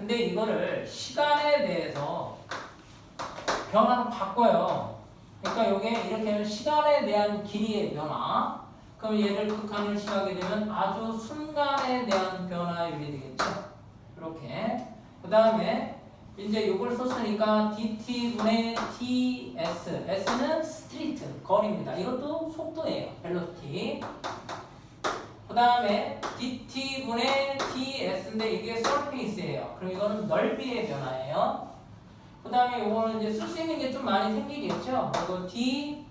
근데 이거를 시간에 대해서 변화로 바꿔요. 그러니까 이게 이렇게 하면 시간에 대한 길이의 변화. 그럼 얘를 극한을 취하게 되면 아주 순간에 대한 변화율이 되겠죠. 이렇게. 그 다음에 이제 이걸 썼으니까 dt분의 ts. s는 스트리트, 거리입니다. 이것도 속도예요. 벨로시티. 그 다음에 dt분의 ts인데 이게 서페이스예요. 그럼 이거는 넓이의 변화예요. 그 다음에 이거는 이제 쓸 수 있는 게 좀 많이 생기겠죠. 이거 dv,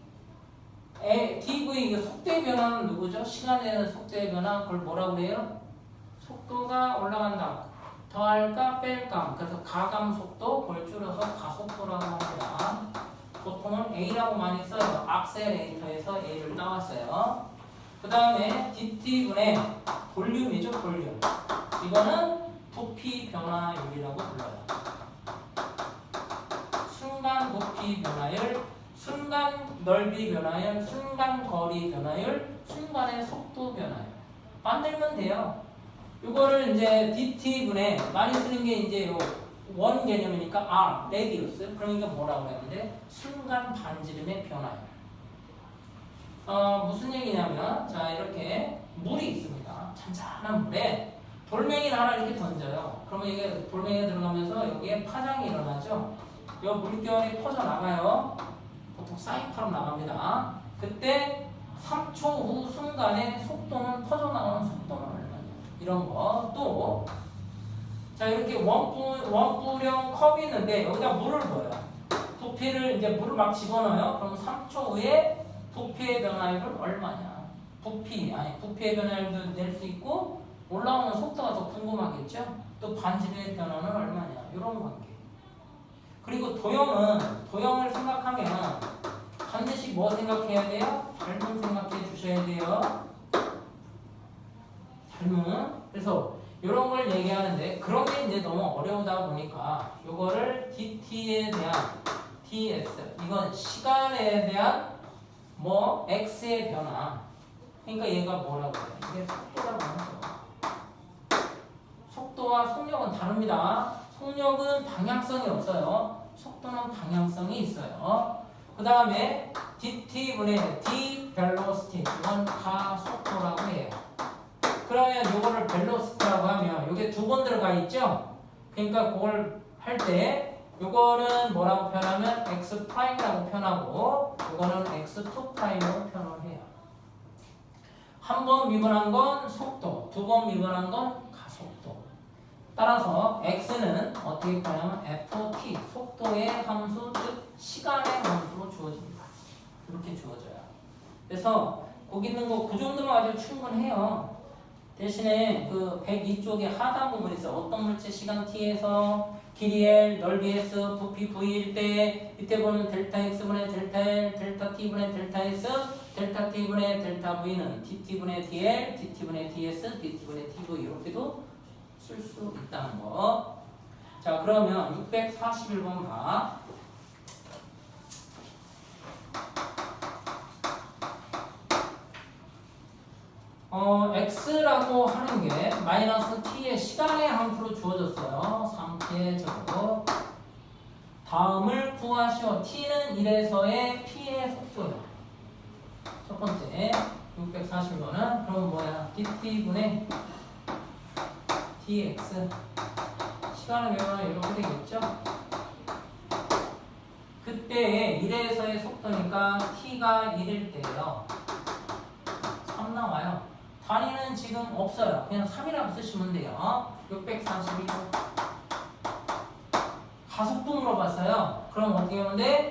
이거 속도의 변화는 누구죠? 시간에 대한 속도의 변화, 그걸 뭐라고 그래요? 속도가 올라간다. 더할까 뺄까. 그래서 가감 속도, 그걸 줄여서 가속도라고 합니다. 보통은 A라고 많이 써요. 악셀레이터에서 A를 따왔어요. 그 다음에 dt분의 볼륨이죠, 볼륨. 이거는 부피 변화율이라고 불러요. 순간 부피 변화율, 순간 넓이 변화율, 순간 거리 변화율, 순간의 속도 변화율. 만들면 돼요. 이거를 이제 dt분의 많이 쓰는 게 이제 원 개념이니까 r, 레디우스. 그러니까 뭐라고 했는데 순간 반지름의 변화율. 무슨 얘기냐면, 자, 이렇게 물이 있습니다. 잔잔한 물에 돌멩이를 하나 이렇게 던져요. 그러면 이게 돌멩이가 들어가면서 여기에 파장이 일어나죠. 이 물결이 퍼져나가요. 보통 사이파로 나갑니다. 그때 3초 후 순간에 속도는, 퍼져나가는 속도는 얼마냐. 이런 거. 또, 자, 이렇게 원뿔형 컵이 있는데 여기다 물을 넣어요. 부피를, 이제 물을 막 집어넣어요. 그럼 3초 후에 부피의 변화율은 얼마냐. 부피의 변화율도 낼 수 있고, 올라오는 속도가 더 궁금하겠죠? 또 반지름의 변화는 얼마냐. 이런 관계. 그리고 도형을 생각하면 반드시 뭐 생각해야 돼요? 닮음 생각해 주셔야 돼요. 닮음. 그래서 이런 걸 얘기하는데, 그런 게 이제 너무 어려우다 보니까 요거를 dt에 대한 ts, 이건 시간에 대한 뭐 x의 변화. 그러니까 얘가 뭐라고 해요? 이게 속도라고 하는 거예요. 속도와 속력은 다릅니다. 속력은 방향성이 없어요. 속도는 방향성이 있어요. 그 다음에 dt분의 d velocity, 이건 가속도라고 해요. 그러면 요거를 velocity라고 하면 요게 두 번 들어가 있죠? 그러니까 그걸 할 때 요거는 뭐라고 표현하면 x'라고 표현하고 요거는 x2'으로 표현을 해요. 한 번 미분한 건 속도, 두 번 미분한 건 가속도. 따라서 x는 어떻게 표현하면 ft, 속도의 함수, 즉 시간의 함수로 주어집니다. 이렇게 주어져요. 그래서 거기 있는 거 그 정도면 아주 충분해요. 대신에 그 102쪽에 하단 부분이 있어요. 어떤 물체 시간 t에서 길이 L, 넓이 S, 부피 V일 때 이때 보는 델타 X분의 델타 L, 델타 T분의 델타 S, 델타 T분의 델타 V는 DT분의 DL, DT분의 DS, DT분의 TV 이렇게도 쓸 수 있다는 거. 자, 그러면 641번 봐. x라고 하는 게 마이너스 t의 시간의 함수로 주어졌어요. 3t의 제곱. 다음을 구하시오. t는 1에서의 p의 속도요. 첫 번째 640번은 그럼 뭐야? dt분의 dx. 시간의 변화는 이렇게 되겠죠? 그때 1에서의 속도니까 t가 1일 때예요. 3 나와요. 단위는 지금 없어요. 그냥 3이라고 쓰시면 돼요. 641번. 가속도 물어봤어요. 그럼 어떻게 하면 돼?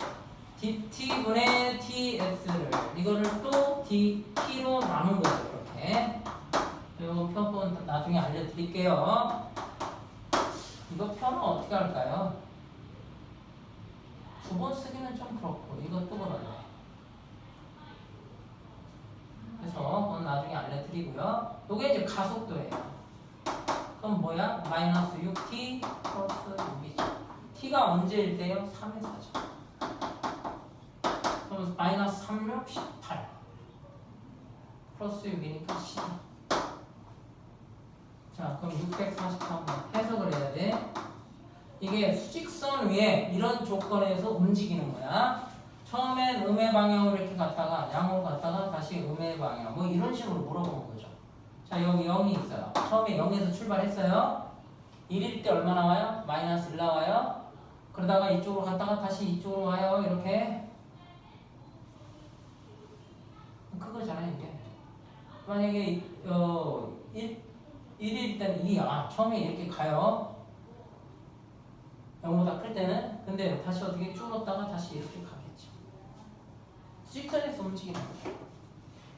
dt분의 ts를 이거를 또 dt로 나눈 거예요. 이렇게. 이 표본 나중에 알려드릴게요. 이거 표는 어떻게 할까요? 두 번 쓰기는 좀 그렇고 이것도 그렇네. 그래서 그건 나중에 알려드리고요. 요게 이제 가속도예요. 그럼 뭐야? 마이너스 6t 플러스 6이죠. t가 언제일 때요? 3의 4죠. 그럼 마이너스 3, 6, 18 플러스 6이니까 12. 자, 그럼 643번 해석을 해야 돼. 이게 수직선 위에 이런 조건에서 움직이는 거야. 처음엔 음의 방향으로 이렇게 갔다가 양으로 갔다가 다시 음의 방향 뭐 이런 식으로 물어보는 거죠. 자, 여기 0이 있어요. 처음에 0에서 출발했어요. 1일 때 얼마 나와요? 마이너스 1 나와요. 그러다가 이쪽으로 갔다가 다시 이쪽으로 와요. 이렇게. 그거잖아요, 이게. 만약에 1일 때는 2, 처음에 이렇게 가요. 0보다 클 때는. 근데 다시 어떻게 줄었다가 다시 이렇게 가겠죠. 수직선에서 움직이는 거죠.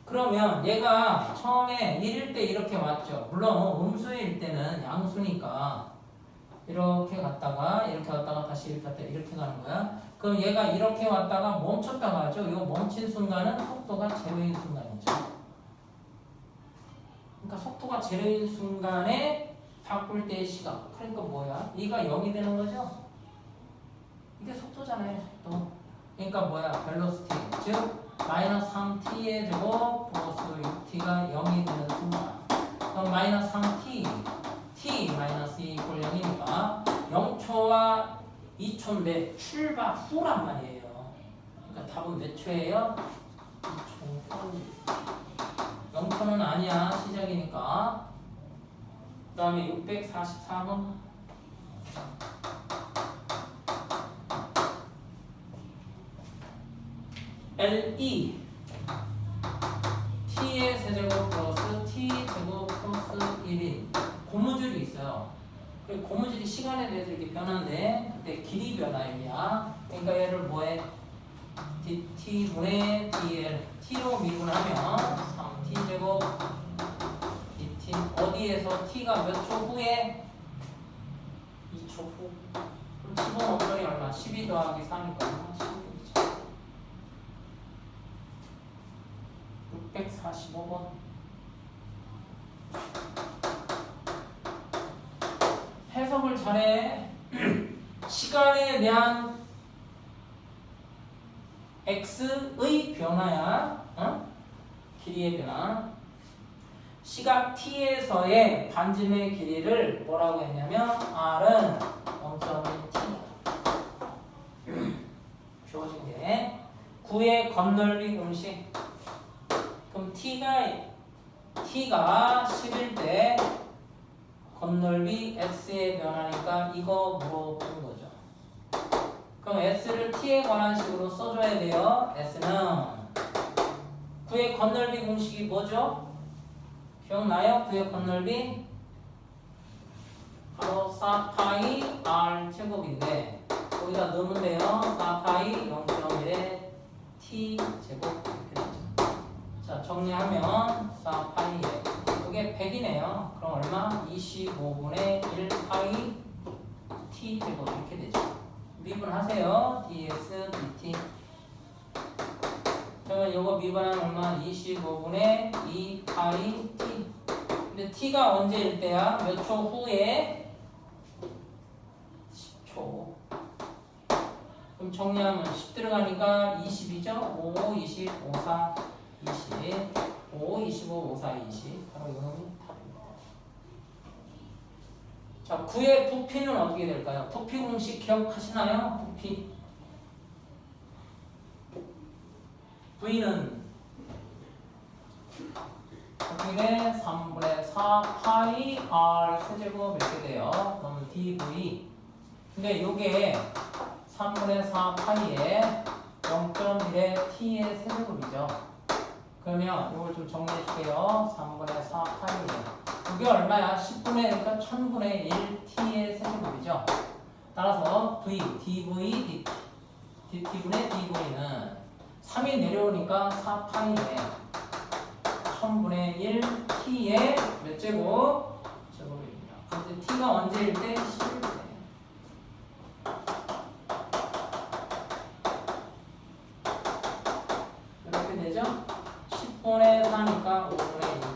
그러면 얘가 처음에 1일 때 이렇게 왔죠. 물론 음수일 때는 양수니까 이렇게 갔다가 이렇게 왔다가 다시 이렇게 갔다가 이렇게 가는 거야. 그럼 얘가 이렇게 왔다가 멈췄다가 하죠. 이 멈춘 순간은 속도가 제로인 순간이죠. 그러니까 속도가 제로인 순간에 바꿀 때의 시각. 그러니까 뭐야? 이가 0이 되는 거죠. 이게 속도잖아요, 속도. 그러니까 뭐야? 벨로시티. 즉 마이너스 3t의 제곱 플러스 6t가 0이 되는 순간. 그럼 마이너스 3t, t 마이너스 2 이퀄 0이니까 0초와 2초인데 출발 후란 말이에요. 그러니까 답은 몇 초예요? 2초 후. 0초는 아니야, 시작이니까. 그 다음에 644번. LE t의 세제곱 플러스 t 제곱 플러스 1인 고무줄이 있어요. 고무줄이 시간에 대해서 이렇게 변하는데 그때 길이 변화율이야. 그러니까 얘를 뭐해? dt분의 dl t로 미분하면 3t 제곱 dt 어디에서 t가 몇 초 후에? 2초 후. 그럼 15 목소리 얼마? 12 더하기 3이니까 12. 645번. 해석을 잘해. 시간에 대한 x의 변화야. 길이의 변화. 시각 t에서의 반지름의 길이를 뭐라고 했냐면 r은 0.1t. 주어진 게 9의 겉넓이 공식. 그럼 t가 10일 때 겉넓이 s의 변화니까 이거 물어보는 거죠. 그럼 s를 t에 관한 식으로 써줘야 돼요. s는 9의 겉넓이 공식이 뭐죠? 기억나요? 9의 겉넓이 바로 4파이 r 제곱인데 거기다 넣으면 돼요. 4파이 0.1의 t 제곱 이렇게 되죠. 자, 정리하면 4파이에 이게 100이네요. 그럼 얼마? 25분의 1파이 t 제곱 이렇게 되죠. 미분하세요. ds dt. 그러면 이거 미분하면 얼마? 25분의 2파이 t. 근데 t가 언제일 때야? 몇 초 후에? 10초. 그럼 정리하면 10 들어가니까 20이죠? 5, 20, 5, 4, 20, 5, 25, 5, 4, 20. 바로 이거는 답입니다. 자, 9의 부피는 어떻게 될까요? 부피 공식 기억하시나요? 부피. V는 부피의 3분의 4 파이 R 세제곱 이렇게 돼요. 그럼 dV. 근데 요게 3분의 4 파이에 0.1의 t의 세제곱이죠. 그러면 이걸 좀 정리해 줄게요. 3분의 4 파이에 이게 얼마야? 10분의 그러니까 1000분의 1 t의 세제곱이죠. 따라서 v, dv, dt분의 dv는 3이 내려오니까 4 파이에 1000분의 1 t의 몇 제곱? 제곱입니다. 근데 t가 언제일 때? 10일 때. 이렇게 되죠? 10분의 4니까 5분의 1.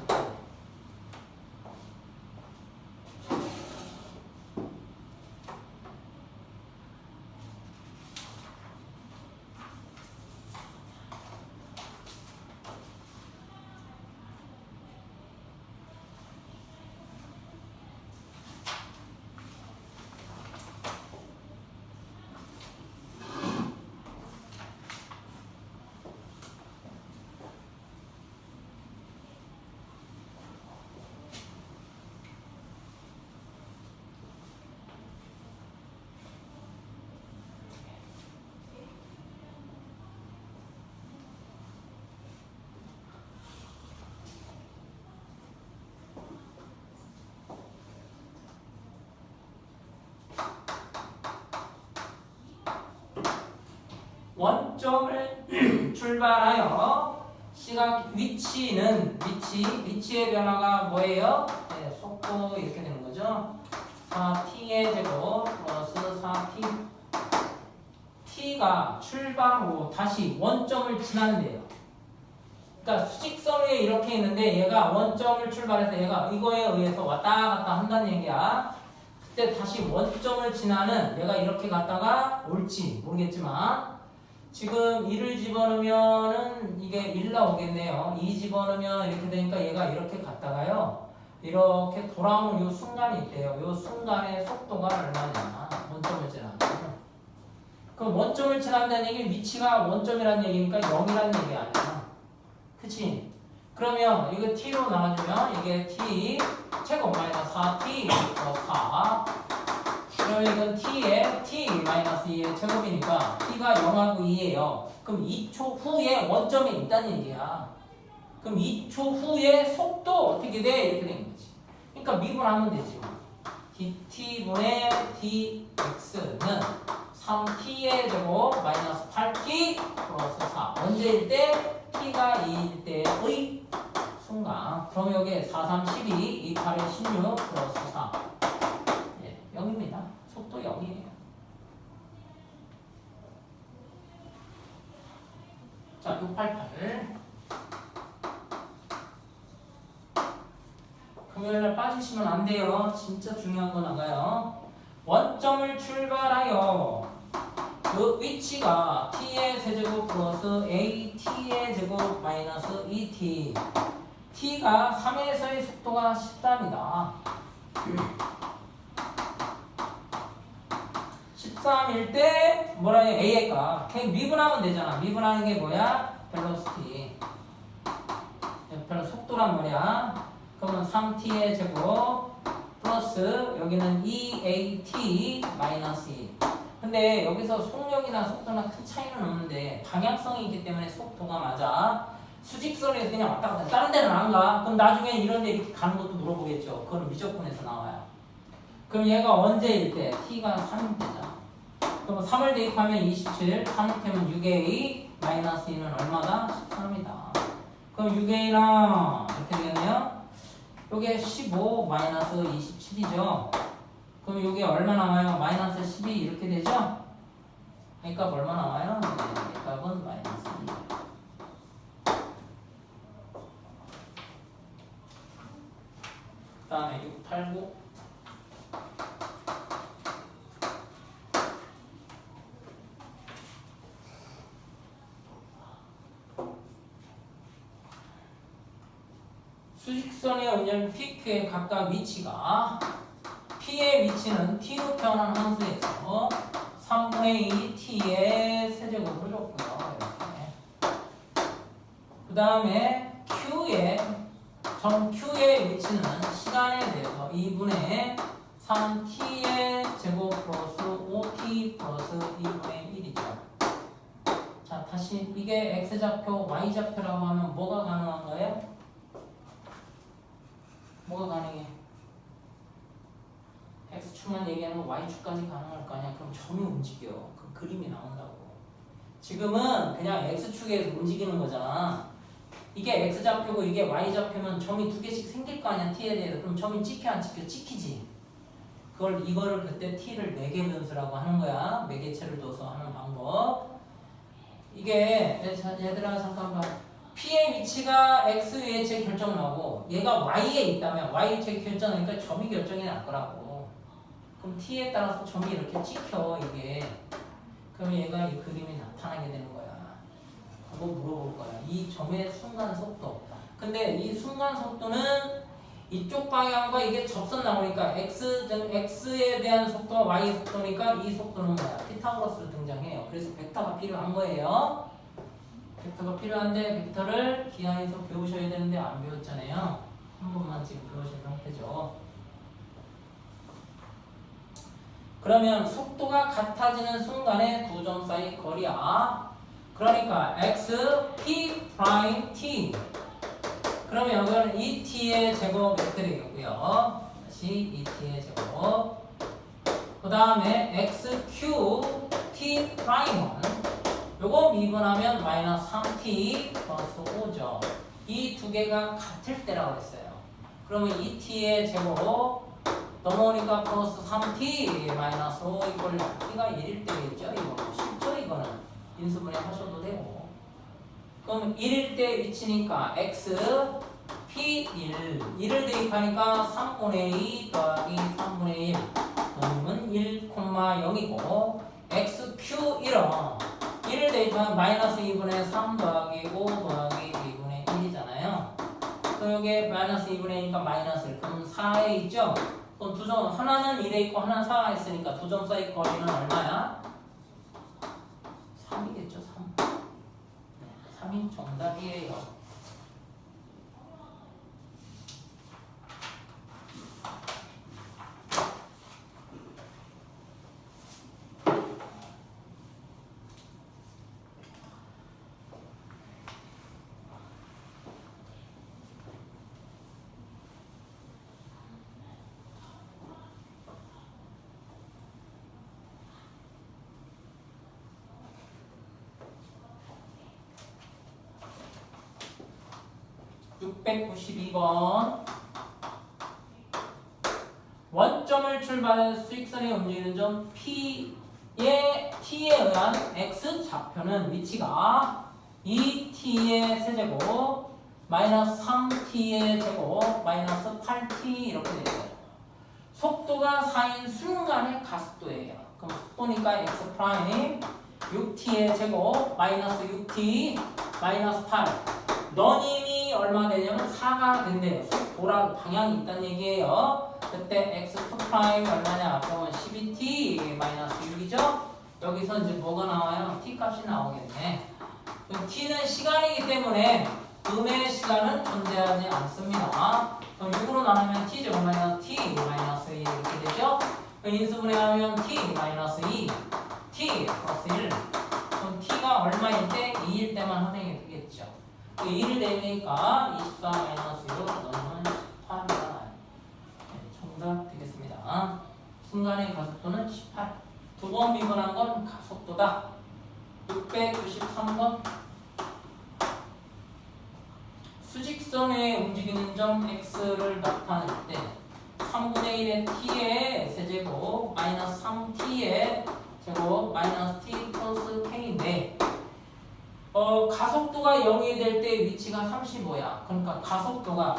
원점을 출발하여 위치의 변화가 뭐예요? 네, 속도 이렇게 되는 거죠. 4t의 제곱 플러스 4t. t가 출발 후 다시 원점을 지난대요. 그러니까 수직선 위에 이렇게 있는데 얘가 원점을 출발해서 얘가 이거에 의해서 왔다 갔다 한다는 얘기야. 그때 다시 원점을 지나는 얘가 이렇게 갔다가 올지 모르겠지만 지금 2를 집어넣으면은 이게 1 나오겠네요. 2 집어넣으면 이렇게 되니까 얘가 이렇게 갔다가요. 이렇게 돌아오는 요 순간이 있대요. 요 순간의 속도가 얼마냐. 원점을 지나는. 그럼 원점을 지난다는 얘기는 위치가 원점이라는 얘기니까 0이라는 얘기 아니야. 그치? 그러면 이거 t로 나눠주면 이게 t 제곱 마이너스 4t 플러스 4. 그러면 이건 t의 t 마이너스 2의 제곱이니까 t가 0하고 2예요. 그럼 2초 후에 원점에 있다는 얘기야. 그럼 2초 후에 속도 어떻게 돼? 이렇게 된 거지. 그러니까 미분하면 되지. dt분의 dx는 3t의 제곱 마이너스 8t 플러스 4. 언제일 때? t가 2일 때의 순간. 그럼 여기에 4, 3, 12, 2, 8에 16 플러스 4. 예, 0입니다. 속도 0이에요. 자, 688. 금요일날 빠지시면 안 돼요. 진짜 중요한 거 나가요. 원점을 출발하여 그 위치가 t의 세제곱 플러스 at의 제곱 마이너스 2t. t가 3에서의 속도가 13이다. 13일 때 뭐라 해? a의 값. 그냥 미분하면 되잖아. 미분하는 게 뭐야? 벨로시티. 벨로 속도란 말이야. 그러면 3t의 제곱 플러스 여기는 2at 마이너스 2. 근데 여기서 속력이나 속도나 큰 차이는 없는데 방향성이 있기 때문에 속도가 맞아. 수직선에서 그냥 왔다 갔다 다른 데는 안 가. 그럼 나중에 이런 데 이렇게 가는 것도 물어보겠죠. 그거는 미적분에서 나와요. 그럼 얘가 언제일 때? t가 3일 때잖아. 그럼 3을 대입하면 27, 3을 태면 6a 마이너스 2는 얼마다? 13이다. 그럼 6a랑 이렇게 되겠네요. 요게 15 마이너스 27이죠. 그럼 이게 얼마 나와요? 마이너스 12 이렇게 되죠? 이 값 얼마 나와요? 네, 이 값은 마이너스 2. 그 다음에 6, 8, 9. 수직선의 원점 PQ의 각각 위치가 P의 위치는 T로 표현한 함수에서 3분의 2 T의 세제곱을 줬고요. 이렇게. 그 다음에 점 Q의 위치는 시간에 대해서 2분의 3T의 제곱 플러스 5T 플러스 2분의 1이죠. 자, 다시 이게 X좌표, Y좌표라고 하면 뭐가 가능한 거예요? 뭐가 가능해? X축만 얘기하면 Y축까지 가능할 거 아니야? 그럼 점이 움직여. 그 그림이 나온다고. 지금은 그냥 X축에서 움직이는 거잖아. 이게 X좌표고 이게 Y좌표면 점이 두 개씩 생길 거 아니야? T에 대해서. 그럼 점이 찍혀 안 찍혀? 찍히지. 이거를 그때 T를 매개 변수라고 하는 거야. 매개체를 둬서 하는 방법. 이게 얘들아 잠깐 봐. P의 위치가 X 위에 제 결정 나고 얘가 Y에 있다면 Y 제 결정하니까 점이 결정이 날 거라고. 그럼 T에 따라서 점이 이렇게 찍혀 이게. 그럼 얘가 이 그림이 나타나게 되는 거야. 그거 물어볼 거야. 이 점의 순간 속도. 근데 이 순간 속도는 이쪽 방향과 이게 접선 나오니까 X에 대한 속도와 Y 속도니까 이 속도는 뭐야? 피타고라스로 등장해요. 그래서 벡터가 필요한 거예요. 벡터가 필요한데 벡터를 기하에서 배우셔야 되는데 안 배웠잖아요. 한 번만 지금 배우신 상태죠. 그러면 속도가 같아지는 순간에 두 점 사이 거리야. 그러니까 x p 프라임 t. 그러면 여기는 2t의 제곱 이렇게 되겠고요. 다시 2t의 제곱. 그 다음에 x q t 프라임은 요거 미분하면 마이너스 3t 플러스 5죠. 이 두 개가 같을 때라고 했어요. 그러면 2t의 제곱으로 넘어오니까 플러스 3t 마이너스 5 이꼴 t가 1일 때겠죠. 이거 쉽죠 이거는. 인수분해 하셔도 되고. 그럼 1일 때 위치니까 x p1 1을 대입하니까 3분의 2 더하기 3분의 1 넘으면 1,0이고 x q1은 1을 대입하면 마이너스 2분의 3 더하기 5 더하기 2분의 1이잖아요. 그럼 여기에 마이너스 2분의 1이니까 마이너스 1 그럼 4에 있죠? 그럼 두 점 하나는 1에 있고 하나는 4가 있으니까 두 점 사이 거리는 얼마야? 3이겠죠 3. 3이 정답이에요. (692번) 원점을 출발해 수직선이 움직이는 점 P의 T에 의한 X 좌표는 위치가 2T의 세제곱 마이너스 3T의 제곱 마이너스 8T 이렇게 되죠. 속도가 4인 순간의 가속도예요. 그럼 속도니까 X 프라임 6T의 제곱 마이너스 6T 마이너스 8 너님이 얼마 되냐면 4가 된대요. 속도랑 방향이 있다는 얘기예요. 그때 x2' 얼마냐? 그러면 12t 마이너스 6이죠? 여기서 이제 뭐가 나와요? t 값이 나오겠네. 그럼 t는 시간이기 때문에 음의 시간은 존재하지 않습니다. 그럼 6으로 나누면 t 제곱 마이너스 t 마이너스 1 이렇게 되죠? 그럼 인수분해하면 t 마이너스 2 t 플러스 1 그럼 t가 얼마일 때? 2일 때만 할당이 되겠죠. 1을 내니까 24 마이너스 6 넣으면 18이다. 정답 되겠습니다. 순간의 가속도는 18. 두 번 미분한 건 가속도다. 693번 수직선에 움직이는 점 x를 나타낼 때 3분의 1의 t의 세제곱 마이너스 3t의 제곱 마이너스 t 플러스 k인데 가속도가 0이 될 때 위치가 35야. 그러니까 가속도가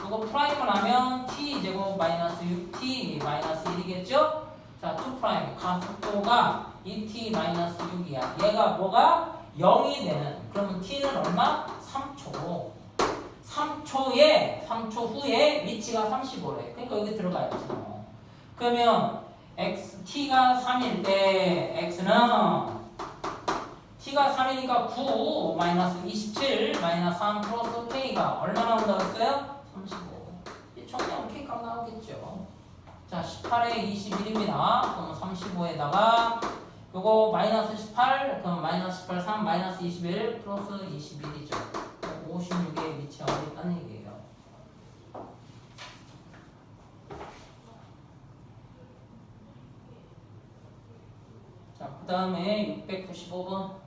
이거 프라임을 하면 t 제곱 마이너스 6t 마이너스 1이겠죠? 자, 2 프라임 가속도가 2t 마이너스 6이야. 얘가 뭐가 0이 되는. 그러면 t는 얼마? 3초. 3초 후에 위치가 35래. 그러니까 여기 들어가야지. 그러면 t가 3일 때 x는 t가 3이니까 9 마이너스 27 마이너스 3 플러스 k가 얼마 나온다고 했어요? 35. 정리하면 k값 나오겠죠. 자, 18에 21입니다. 그럼 35에다가 요거 마이너스 18 그럼 마이너스 18 3 마이너스 21 플러스 21이죠. 56에 위치하고 있다는 얘기예요. 자, 그 다음에 695번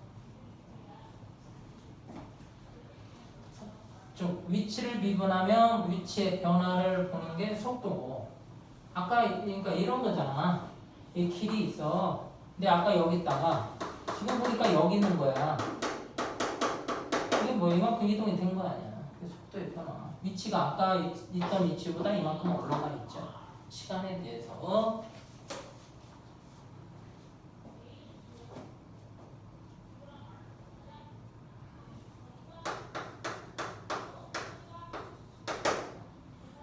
위치를 미분하면 위치의 변화를 보는 게 속도고 아까 그러니까 이런 거잖아. 이 길이 있어. 근데 아까 여기 있다가 지금 보니까 여기 있는 거야. 이게 뭐 이만큼 이동이 된 거 아니야. 속도의 변화. 위치가 아까 있던 위치보다 이만큼 올라가 있죠. 시간에 대해서.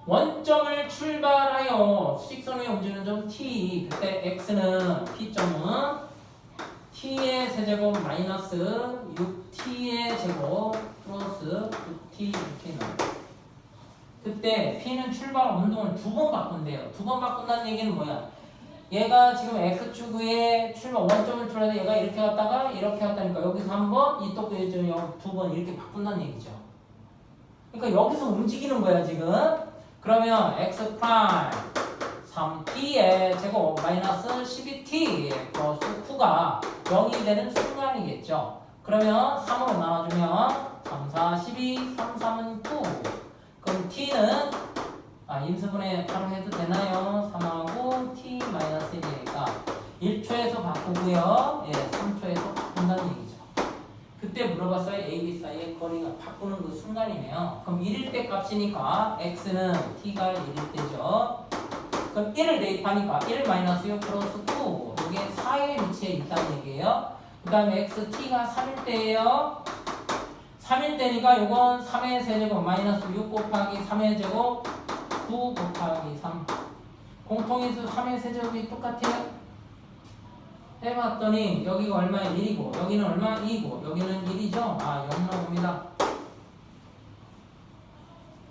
원점을 출발하여 수직선에 움직이는 점 t 그때 x는 p점은 t의 세제곱 마이너스 6t의 제곱 플러스 9t 이렇게 나와요. 그때 p는 출발 운동을 두 번 바꾼대요. 두 번 바꾼다는 얘기는 뭐야? 얘가 지금 x축의 출발 원점을 출발해 얘가 이렇게 갔다가 이렇게 갔다니까 여기서 한 번 이 또 두 번 이렇게 바꾼다는 얘기죠. 그러니까 여기서 움직이는 거야 지금. 그러면 x 프라임 3t의 제곱 마이너스 12t 플러스 9가 0이 되는 순간이겠죠. 그러면 3으로 나눠주면 3, 4, 12, 3, 3은 9. 그럼 t는 임수분해 바로 해도 되나요? 3하고 t 마이너스 1이니까 1초에서 바꾸고요. 예, 3초에서 바꾼다는 얘기죠. 그때 물어봤어요. A, B 사이의 거리가 바꾸는 그 순간이네요. 그럼 1일 때 값이니까 x는 t가 1일 때죠. 그럼 1을 대입하니까 1 마이너스 6 플러스 9. 이게 4의 위치에 있다는 얘기예요. 그 다음에 xt가 3일 때예요. 3일 때니까 이건 3의 세제곱 마이너스 6 곱하기 3의 제곱 9 곱하기 3. 공통인수 3의 세제곱이 똑같아요. 해봤더니 여기가 얼마에 1이고 여기는 얼마? 2고 여기는 1이죠? 0 나옵니다.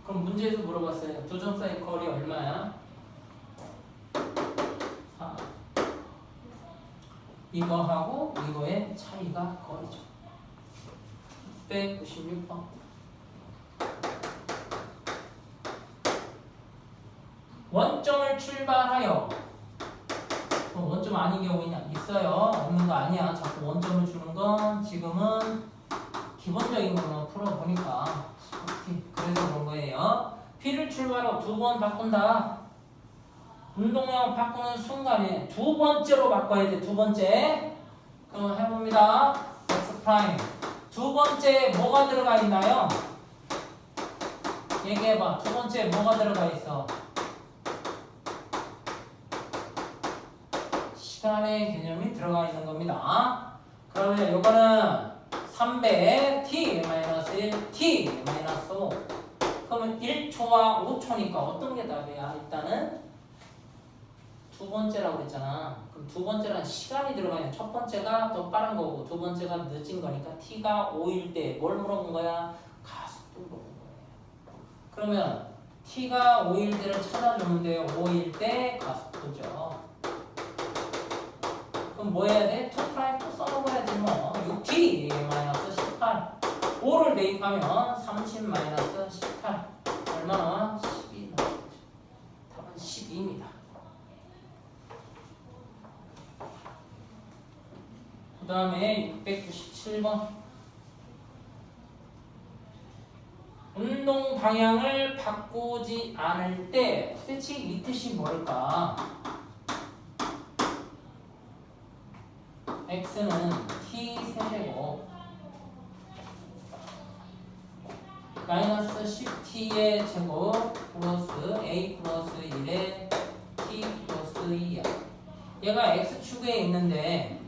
그럼 문제에서 물어봤어요. 두 점 사이 거리 얼마야? 4. 이거하고 이거의 차이가 거리죠. 196번. 원점을 출발하여. 원점 아닌 경우 있어요. 없는 거 아니야. 자꾸 원점을 주는 건 지금은 기본적인 것만 풀어보니까 그래서 그런 거예요. P를 출발하고 두 번 바꾼다. 운동량 바꾸는 순간에 두 번째로 바꿔야 돼. 두 번째. 그럼 해봅니다. X 프라임. 두 번째 뭐가 들어가 있나요? 얘기해봐. 두 번째 뭐가 들어가 있어? 시간의 개념이 들어가 있는 겁니다. 그러면 이거는 3배 t-1 t-5. 그러면 1초와 5초니까 어떤 게 답이야? 일단은 두 번째라고 그랬잖아. 그럼 두 번째란 시간이 들어가 있는 첫 번째가 더 빠른 거고 두 번째가 늦은 거니까 t가 5일 때 뭘 물어본 거야? 가속도 물어본 거예요. 그러면 t가 5일 때를 찾아주는데 5일 때 가속도죠. 그럼 뭐 해야 돼? 2프라임 또 써먹어야지 뭐. 6t 마이너스 18. 5를 대입하면 30 마이너스 18. 얼마나? 12 나오죠. 답은 12입니다. 그 다음에 697번. 운동 방향을 바꾸지 않을 때 도대체 이 뜻이 뭘까? x는 t 세제곱 마이너스 10t의 제곱 플러스 a 플러스 1의 t 플러스 2야. 얘가 x축에 있는데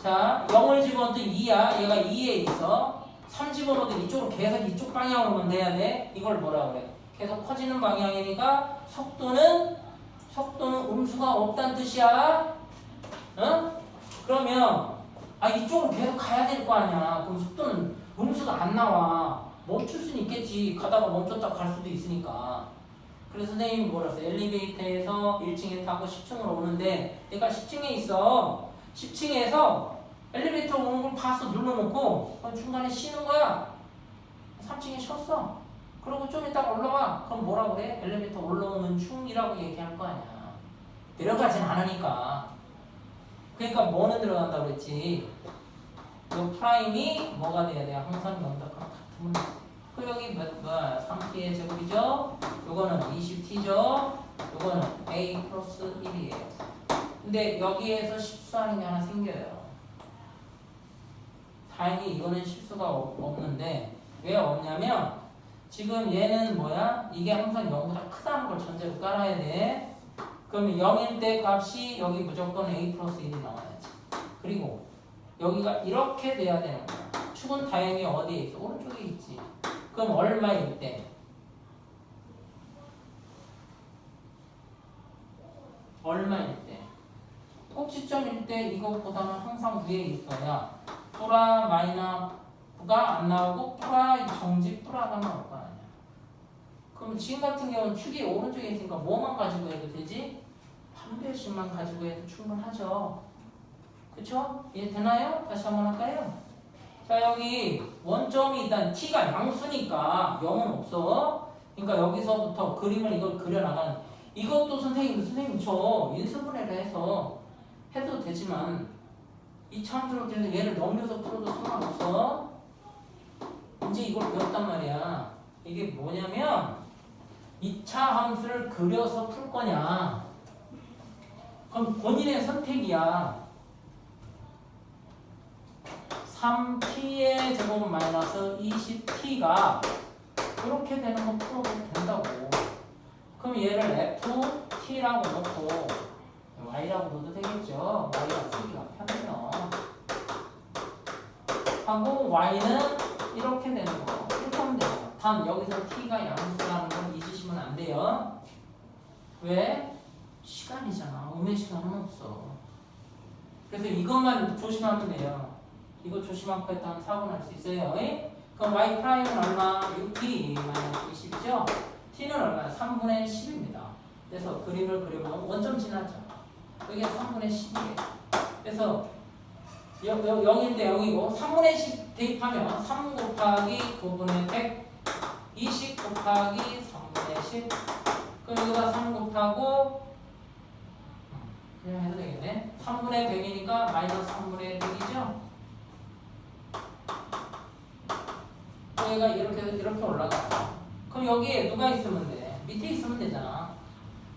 자 0을 집어넣어도 2야. 얘가 2에 있어. 3 집어넣어도 이쪽으로 계속 이쪽 방향으로만 내야 돼. 이걸 뭐라 그래? 계속 커지는 방향이니까 속도는 음수가 없다는 뜻이야. 응? 그러면 이쪽으로 계속 가야 될 거 아니야. 그럼 속도는 음수가 안 나와. 멈출 수는 있겠지. 가다가 멈췄다 갈 수도 있으니까. 그래서 선생님이 뭐라 했어요? 엘리베이터에서 1층에 타고 10층으로 오는데 얘가 10층에 있어. 10층에서 엘리베이터 오는 걸 봤어. 눌러놓고 중간에 쉬는 거야. 3층에 쉬었어. 그리고 좀 이따가 올라와. 그럼 뭐라 그래? 엘리베이터 올라오는 중이라고 얘기할 거 아니야. 내려가진 않으니까. 그러니까 뭐는 들어간다고 그랬지. 요 프라임이 뭐가 돼야 돼요? 항상 0과 같으면. 그 여기 몇 3t의 제곱이죠? 요거는 20t죠? 요거는 a 플러스 1이에요. 근데 여기에서 실수하는 게 하나 생겨요. 다행히 이거는 실수가 없는데 왜 없냐면 지금 얘는 뭐야? 이게 항상 0보다 크다는 걸 전제로 깔아야 돼. 그러면 0일 때 값이 여기 무조건 a 플러스 1이 나와야지. 그리고 여기가 이렇게 돼야 되는 거야. 축은 다행히 어디에 있어? 오른쪽에 있지. 그럼 얼마일 때? 얼마일 때? 꼭지점일 때 이것보다는 항상 위에 있어야 플라 마이너스가 안 나오고 플라 정지 플라가 나올 거 아니야. 그럼 지금 같은 경우는 축이 오른쪽에 있으니까 뭐만 가지고 해도 되지? 판별식만 가지고 해도 충분하죠. 그쵸? 이해되나요? 다시 한번 할까요? 자 여기 원점이 일단 t가 양수니까 0은 없어. 그러니까 여기서부터 그림을 이걸 그려나가는 이것도 선생님 저 인수분해를 해서 해도 되지만 이차 함수를 계속 얘를 넘겨서 풀어도 상관없어. 이제 이걸 배웠단 말이야. 이게 뭐냐면 2차 함수를 그려서 풀 거냐, 그럼 본인의 선택이야. 3t의 제곱 마이너스 20t가 이렇게 되는 거 풀어도 된다고. 그럼 얘를 ft라고 놓고 y라고 넣어도 되겠죠. y가 쓰기가 편해요. 하고 y는 이렇게 되는 거 이렇게 하면 돼요. 단 여기서 t가 양수라는 건 잊으시면 안 돼요. 왜? 시간이잖아. 음의 시간은 없어. 그래서 이것만 조심하면 돼요. 이거 조심하고 했다면 사고 날 수 있어요. 그럼 y 프라임은 얼마? 6t 20이죠? t는 얼마야? 3분의 10입니다. 그래서 그림을 그려보면 원점 지나죠. 여기가 3분의 10이에요. 그래서 0인데 0이고 3분의 10 대입하면 3 곱하기 9분의 100 20 곱하기 3분의 10. 그럼 여기가 3 곱하고 그냥 해도 되겠네. 3분의 100이니까 마이너스 3분의 100이죠. 여기가 이렇게 올라가. 그럼 여기에 누가 있으면 돼? 밑에 있으면 되잖아.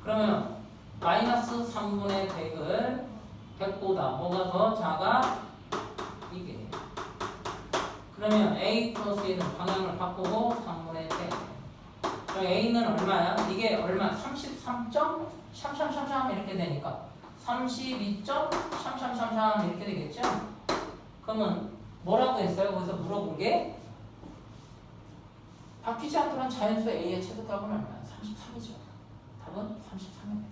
그러면 마이너스 3분의 100을 100보다 뭐가 더 작아? 이게. 그러면 a 플러스 1은 방향을 바꾸고 3분의 100. 그럼 a는 얼마야? 이게 얼마? 33.333 이렇게 되니까 32.333 이렇게 되겠죠? 그러면 뭐라고 했어요? 거기서 물어본 게 바뀌지 않더란 자연수 a의 최소값은 얼마야? 33이죠. 답은 33이네.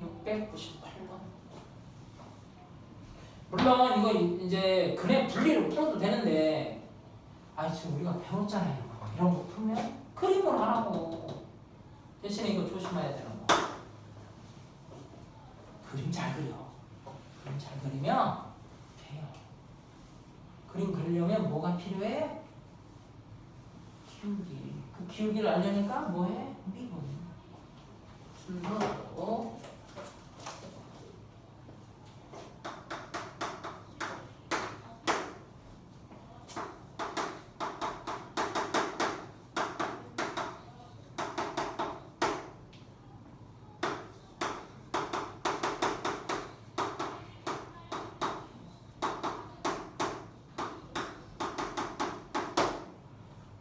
698번. 물론 이거 이제 그래 분리를 풀어도 되는데, 지금 우리가 배웠잖아요. 이런 거 풀면 그림을 하라고. 대신에 이거 조심해야 되는 거. 그림 잘 그려. 그림 잘 그리면 돼요. 그림 그리려면 뭐가 필요해? 기울기. 그 기울기를 알려니까 뭐해? 미분. 순서로.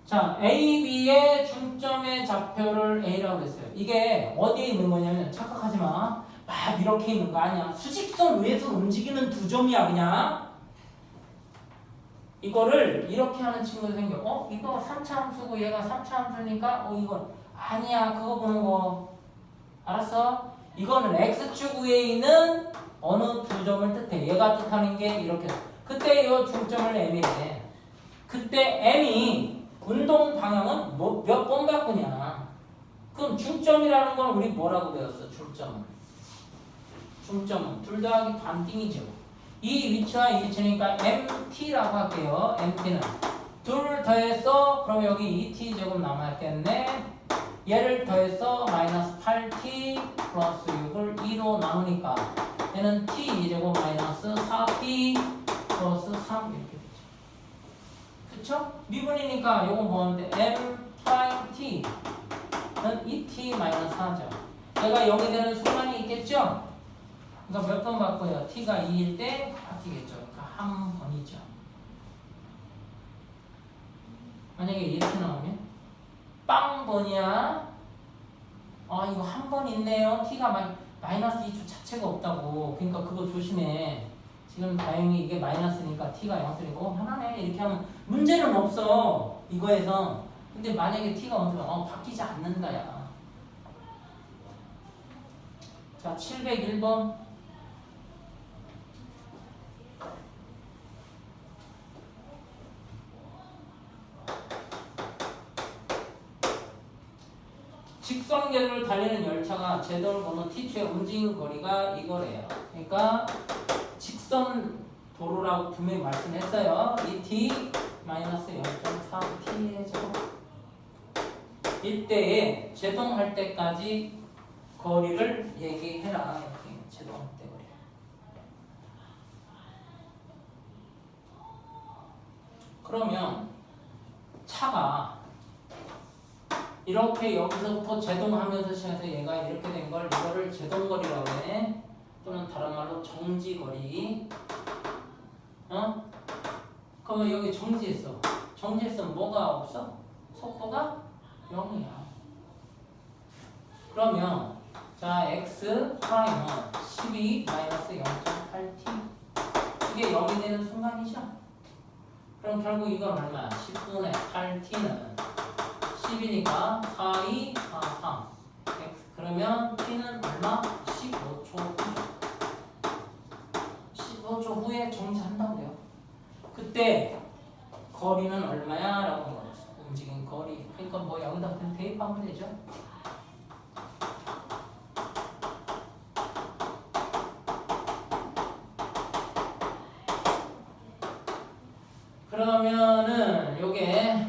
자, A, B의 중점의 좌표를 A라고 했어요. 이게 어디에 있는 거냐면 착각하지 마. 막 이렇게 있는 거 아니야. 수직선 위에서 움직이는 두 점이야 그냥. 이거를 이렇게 하는 친구도 생겨. 이거 3차 함수고 얘가 3차 함수니까 이건 아니야. 그거 보는 거. 알았어? 이거는 X축 위에 있는 어느 두 점을 뜻해. 얘가 뜻하는 게 이렇게. 그때 이 중점을 M이래. 그때 M이 운동 방향은 몇 번 바꾸냐? 그럼 중점이라는 건 우리 뭐라고 배웠어? 중점은 둘 더하기 반띵이죠. 이 위치와 이 위치니까 MT라고 할게요. MT는 둘 더해서 그럼 여기 2t 제곱 남았겠네. 얘를 더해서 마이너스 8t 플러스 6을 2로 나누니까 얘는 t 제곱 마이너스 4t 플러스 3 이렇게 되죠. 그쵸? 미분이니까 요거 뭐하는데 m 프라임 t는 2t 마이너스 4죠. 얘가 0이 되는 순간이 있겠죠? 그러니까 몇 번 바꿔요? t가 2일 때 바뀌겠죠. 그러니까 한 번이죠. 만약에 이렇게 나오면 빵번이야. 이거 한 번 있네요. t가 마이너스 2주 자체가 없다고. 그러니까 그거 조심해. 지금 다행히 이게 마이너스니까 t가 0이고 하나네 이렇게 하면 문제는 없어 이거에서. 근데 만약에 t가 0이면 바뀌지 않는다 야. 자 701번 직선계를 달리는 열차가 제도를 건너 t초에 움직인 거리가 이거래요. 그러니까 직선 도로라고 분명히 말씀했어요. 이 t 마이너스 0.4t의 제곱. 이때에 제동할 때까지 거리를 얘기해라. 이렇게 제동 대거리. 그러면 차가 이렇게 여기서부터 제동하면서 시작해서 얘가 이렇게 된 걸 이거를 제동거리라고 해. 또는 다른 말로 정지거리. 어? 그러면 여기 정지했어. 정지했으면 뭐가 없어? 속도가 0이야. 그러면 자 x 프라임은 12 마이너스 0.8t 이게 0이 되는 순간이죠. 그럼 결국 이건 얼마야? 10분의 8t는 10이니까 42, 43 x 그러면 t는 얼마? 15초 후죠. 15초 후에 정지한다고요. 그때 거리는 얼마야? 라고 물었어. 움직인 거리. 그러니까 뭐 여기다 그냥 대입하면 되죠. 그러면은 요게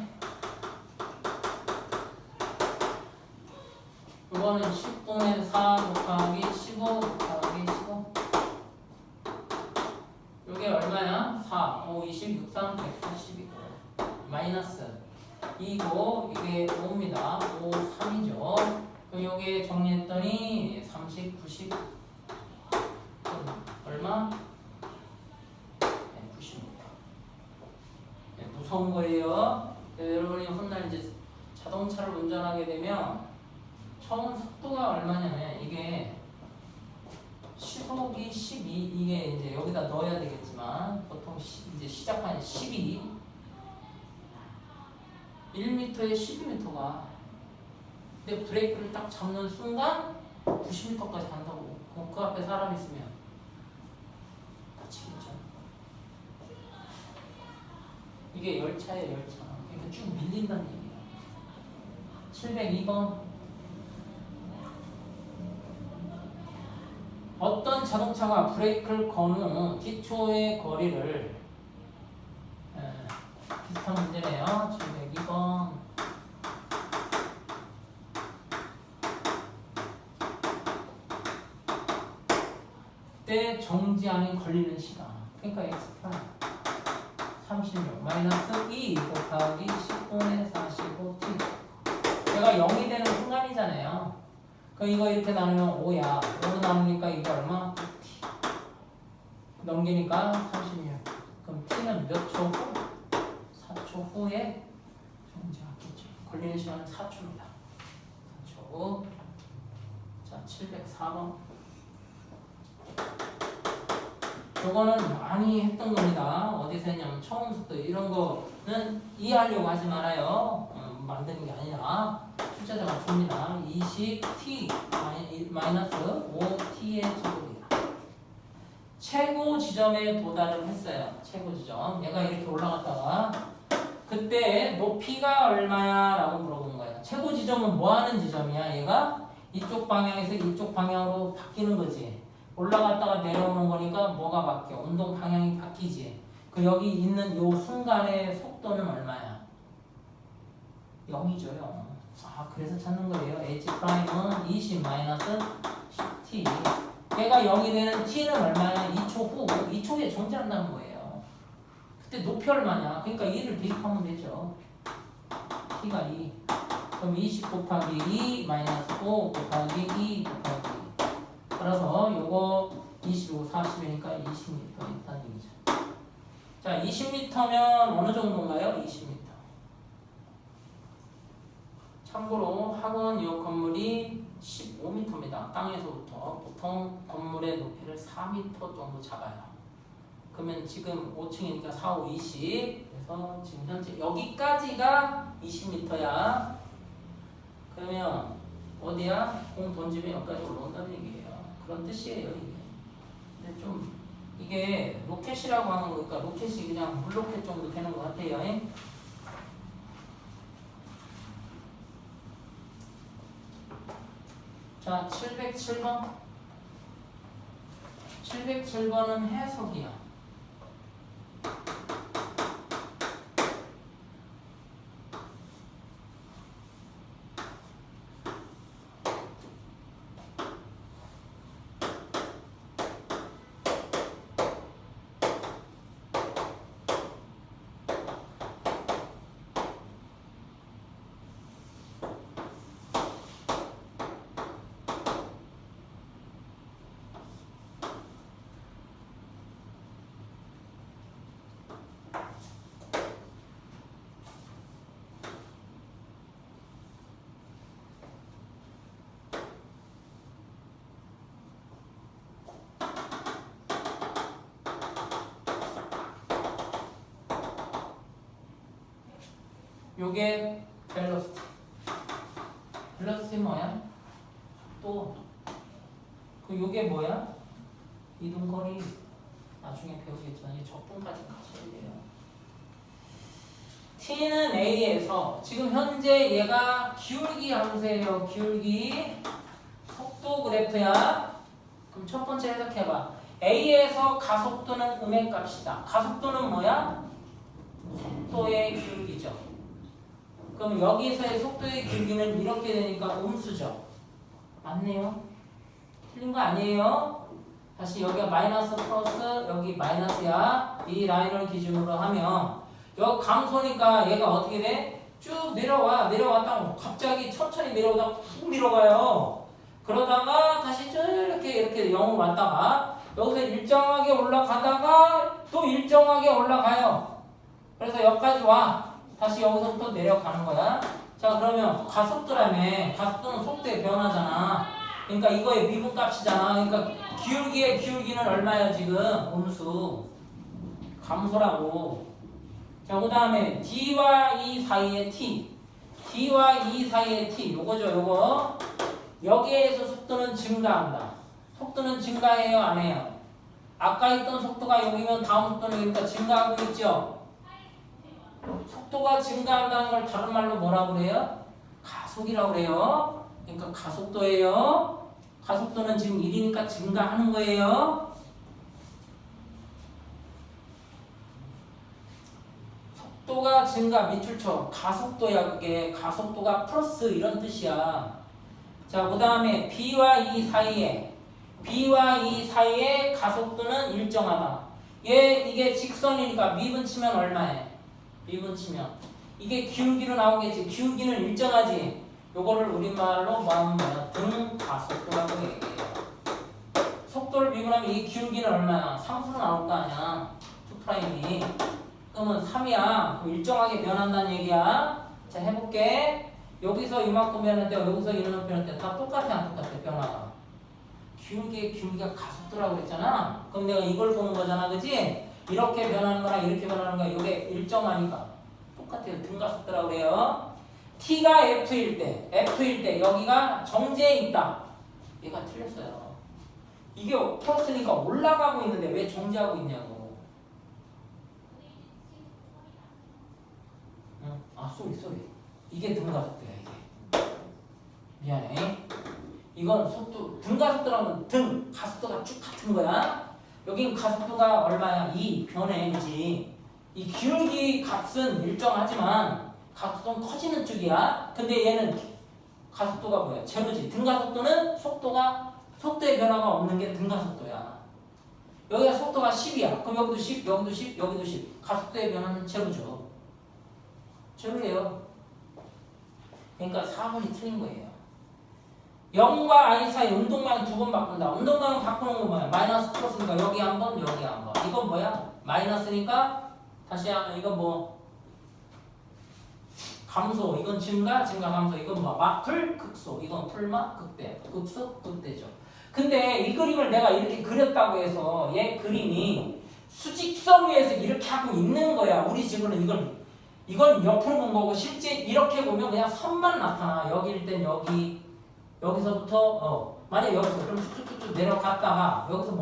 이거는 10분의 4 곱하기 15 곱하기 15 요게 얼마야? 4, 5, 20, 6, 3, 180이고 마이너스 2고 이게 5입니다. 5, 3이죠. 그럼 요게 정리했더니 30, 90 얼마? 네, 90입니다. 네, 무서운 거예요. 네, 여러분이 훗날 이제 자동차를 운전하게 되면 처음 속도가 얼마냐면 이게 시속이 12 이게 이제 여기다 넣어야 되겠지만 보통 이제 시작한 12 1m에 12m가 근데 브레이크를 딱 잡는 순간 90m까지 간다고. 그럼 그 앞에 사람 있으면 다치겠죠. 이게 열차예요, 열차. 그러니까 쭉 밀린다는 얘기예요. 702번 어떤 자동차가 브레이크를 건 후 T초의 거리를 비슷한 문제네요. 702번 때 정지하는 걸리는 시간 그러니까 x 프라임 36 마이너스 2 곱하기 10분의 45t 얘가 0이 되는 순간이잖아요. 그럼 이거 이렇게 나누면 5야. 5로 나누니까 이거 얼마? t. 넘기니까 36. 그럼 t는 몇 초 후? 4초 후에 정지하겠죠. 걸리는 시간은 4초입니다. 4초 후. 자, 704번. 요거는 많이 했던 겁니다. 어디서 했냐면 처음 속도 이런 거는 이해하려고 하지 말아요. 만드는 게 아니라 숫자자가 줍니다. 20t 마이너스 5t의 제곱이다. 최고 지점에 도달을 했어요. 최고 지점. 얘가 이렇게 올라갔다가 그때 높이가 얼마야? 라고 물어본 거예요. 최고 지점은 뭐 하는 지점이야? 얘가 이쪽 방향에서 이쪽 방향으로 바뀌는 거지. 올라갔다가 내려오는 거니까 뭐가 바뀌어? 운동 방향이 바뀌지. 그 여기 있는 요 순간의 속도는 얼마야? 0이죠, 0. 아, 그래서 찾는 거예요. h 프라임은 20 마이너스 10t. 얘가 0이 되는 t는 얼마야? 2초 후. 2초에 정지한다는 거예요. 그때 높이 얼마냐? 그러니까 2를 대입하면 되죠. t가 2. 그럼 20 곱하기 2 마이너스 5 곱하기 2 곱하기 2. 따라서 요거 25, 40이니까 20m 있다는 얘기죠. 자, 20m면 어느 정도인가요? 20m. 참고로 학원 이 건물이 15m입니다. 땅에서부터 보통 건물의 높이를 4m 정도 잡아요. 그러면 지금 5층이니까 4, 5, 20. 그래서 지금 현재 여기까지가 20m야. 그러면 어디야? 공 던지면 여기까지 올라온다는 얘기예요. 그런 뜻이에요, 이게. 근데 좀 이게 로켓이라고 하는 거니까 로켓이 그냥 물로켓 정도 되는 것 같아요. 자, 707번. 707번은 해석이야. 요게 벨로시티. 벨로시티 뭐야? 또 요게 뭐야? 이동거리. 나중에 배우겠지만 이 적분까지 같이 해야 돼요. t는 a에서 지금 현재 얘가 기울기 함수예요. 기울기 속도 그래프야. 그럼 첫 번째 해석해봐. a에서 가속도는 음의 값이다. 가속도는 뭐야? 속도의 기울기죠. 그럼 여기서의 속도의 기울기는 이렇게 되니까 음수죠. 맞네요. 틀린 거 아니에요? 다시 여기가 마이너스 플러스 여기 마이너스야. 이 라인을 기준으로 하면 여기 감소니까 얘가 어떻게 돼? 쭉 내려왔다가 갑자기 천천히 내려오다가 훅 내려가요. 그러다가 다시 쭉 이렇게 0으로 왔다가 여기서 일정하게 올라가다가 또 일정하게 올라가요. 그래서 여기까지 와. 다시 여기서부터 내려가는 거야. 자, 그러면 가속도라며. 가속도는 속도의 변화잖아. 그러니까 이거의 미분값이잖아. 그러니까 기울기의 기울기는 얼마야 지금? 음수. 감소라고. 자, 그 다음에 D와 E 사이의 T. D와 E 사이의 T. 요거죠, 요거. 여기에서 속도는 증가한다. 속도는 증가해요, 안 해요? 아까 있던 속도가 여기면 다음 속도는 여기니까 증가하고 있죠? 속도가 증가한다는 걸 다른 말로 뭐라고 그래요? 가속이라고 그래요. 그러니까 가속도예요. 가속도는 지금 1이니까 증가하는 거예요. 속도가 증가 밑줄쳐. 가속도야 그게. 가속도가 플러스 이런 뜻이야. 자, 그 다음에 B와 E 사이에 가속도는 일정하다. 이게 직선이니까 미분 치면 얼마에? 미분 치면 이게 기울기로 나오겠지. 기울기는 일정하지. 요거를 우리말로 뭐하면 뭐야? 등가속도라고 얘기해요. 속도를 미분하면 이 기울기는 얼마야? 상수로 나올 거 아니야. 2'이. 그러면 3이야. 그럼 일정하게 변한다는 얘기야. 자, 해볼게. 여기서 이만큼 변할 때 여기서 이만큼 변할 때 다 똑같아 안 똑같아 변화가. 기울기가 가속도라고 그랬잖아. 그럼 내가 이걸 보는 거잖아, 그지? 이렇게 변하는 거랑 이렇게 변하는 거랑 이게 일정하니까 똑같아요. 등가속도라고 그래요. T가 F일 때 여기가 정지해 있다. 얘가 틀렸어요. 이게 플러스니까 올라가고 있는데 왜 정지하고 있냐고. 응? 아, 쏘리. 이게 등가속도야, 이게. 미안해. 이건 속도, 등가속도라면 가속도가 쭉 같은 거야. 여긴 가속도가 얼마야? 2 변해지. 이 기울기 값은 일정하지만 가속도는 커지는 쪽이야. 근데 얘는 가속도가 뭐야? 제로지. 등가속도는 속도의 변화가 없는 게 등가속도야. 여기가 속도가 10이야. 그럼 여기도 10, 여기도 10, 여기도 10. 가속도의 변화는 제로죠. 제로예요. 그러니까 4번이 틀린 거예요. 0과 i 사이 운동량 2번 바꾼다. 운동량 바꾸는 건 뭐야? 마이너스 플러스니까 여기 한 번, 여기 한 번. 이건 뭐야? 마이너스니까 다시 하면 이건 뭐 감소. 이건 증가 감소. 이건 뭐 마풀 극소. 이건 풀마 극대. 극소 극대죠. 근데 이 그림을 내가 이렇게 그렸다고 해서 얘 그림이 수직선 위에서 이렇게 하고 있는 거야. 우리 지금은 이건 옆으로 본 거고 실제 이렇게 보면 그냥 선만 나타나. 여기일 땐 여기서부터 만약 여기서 그럼 쭉쭉쭉 내려갔다가 여기서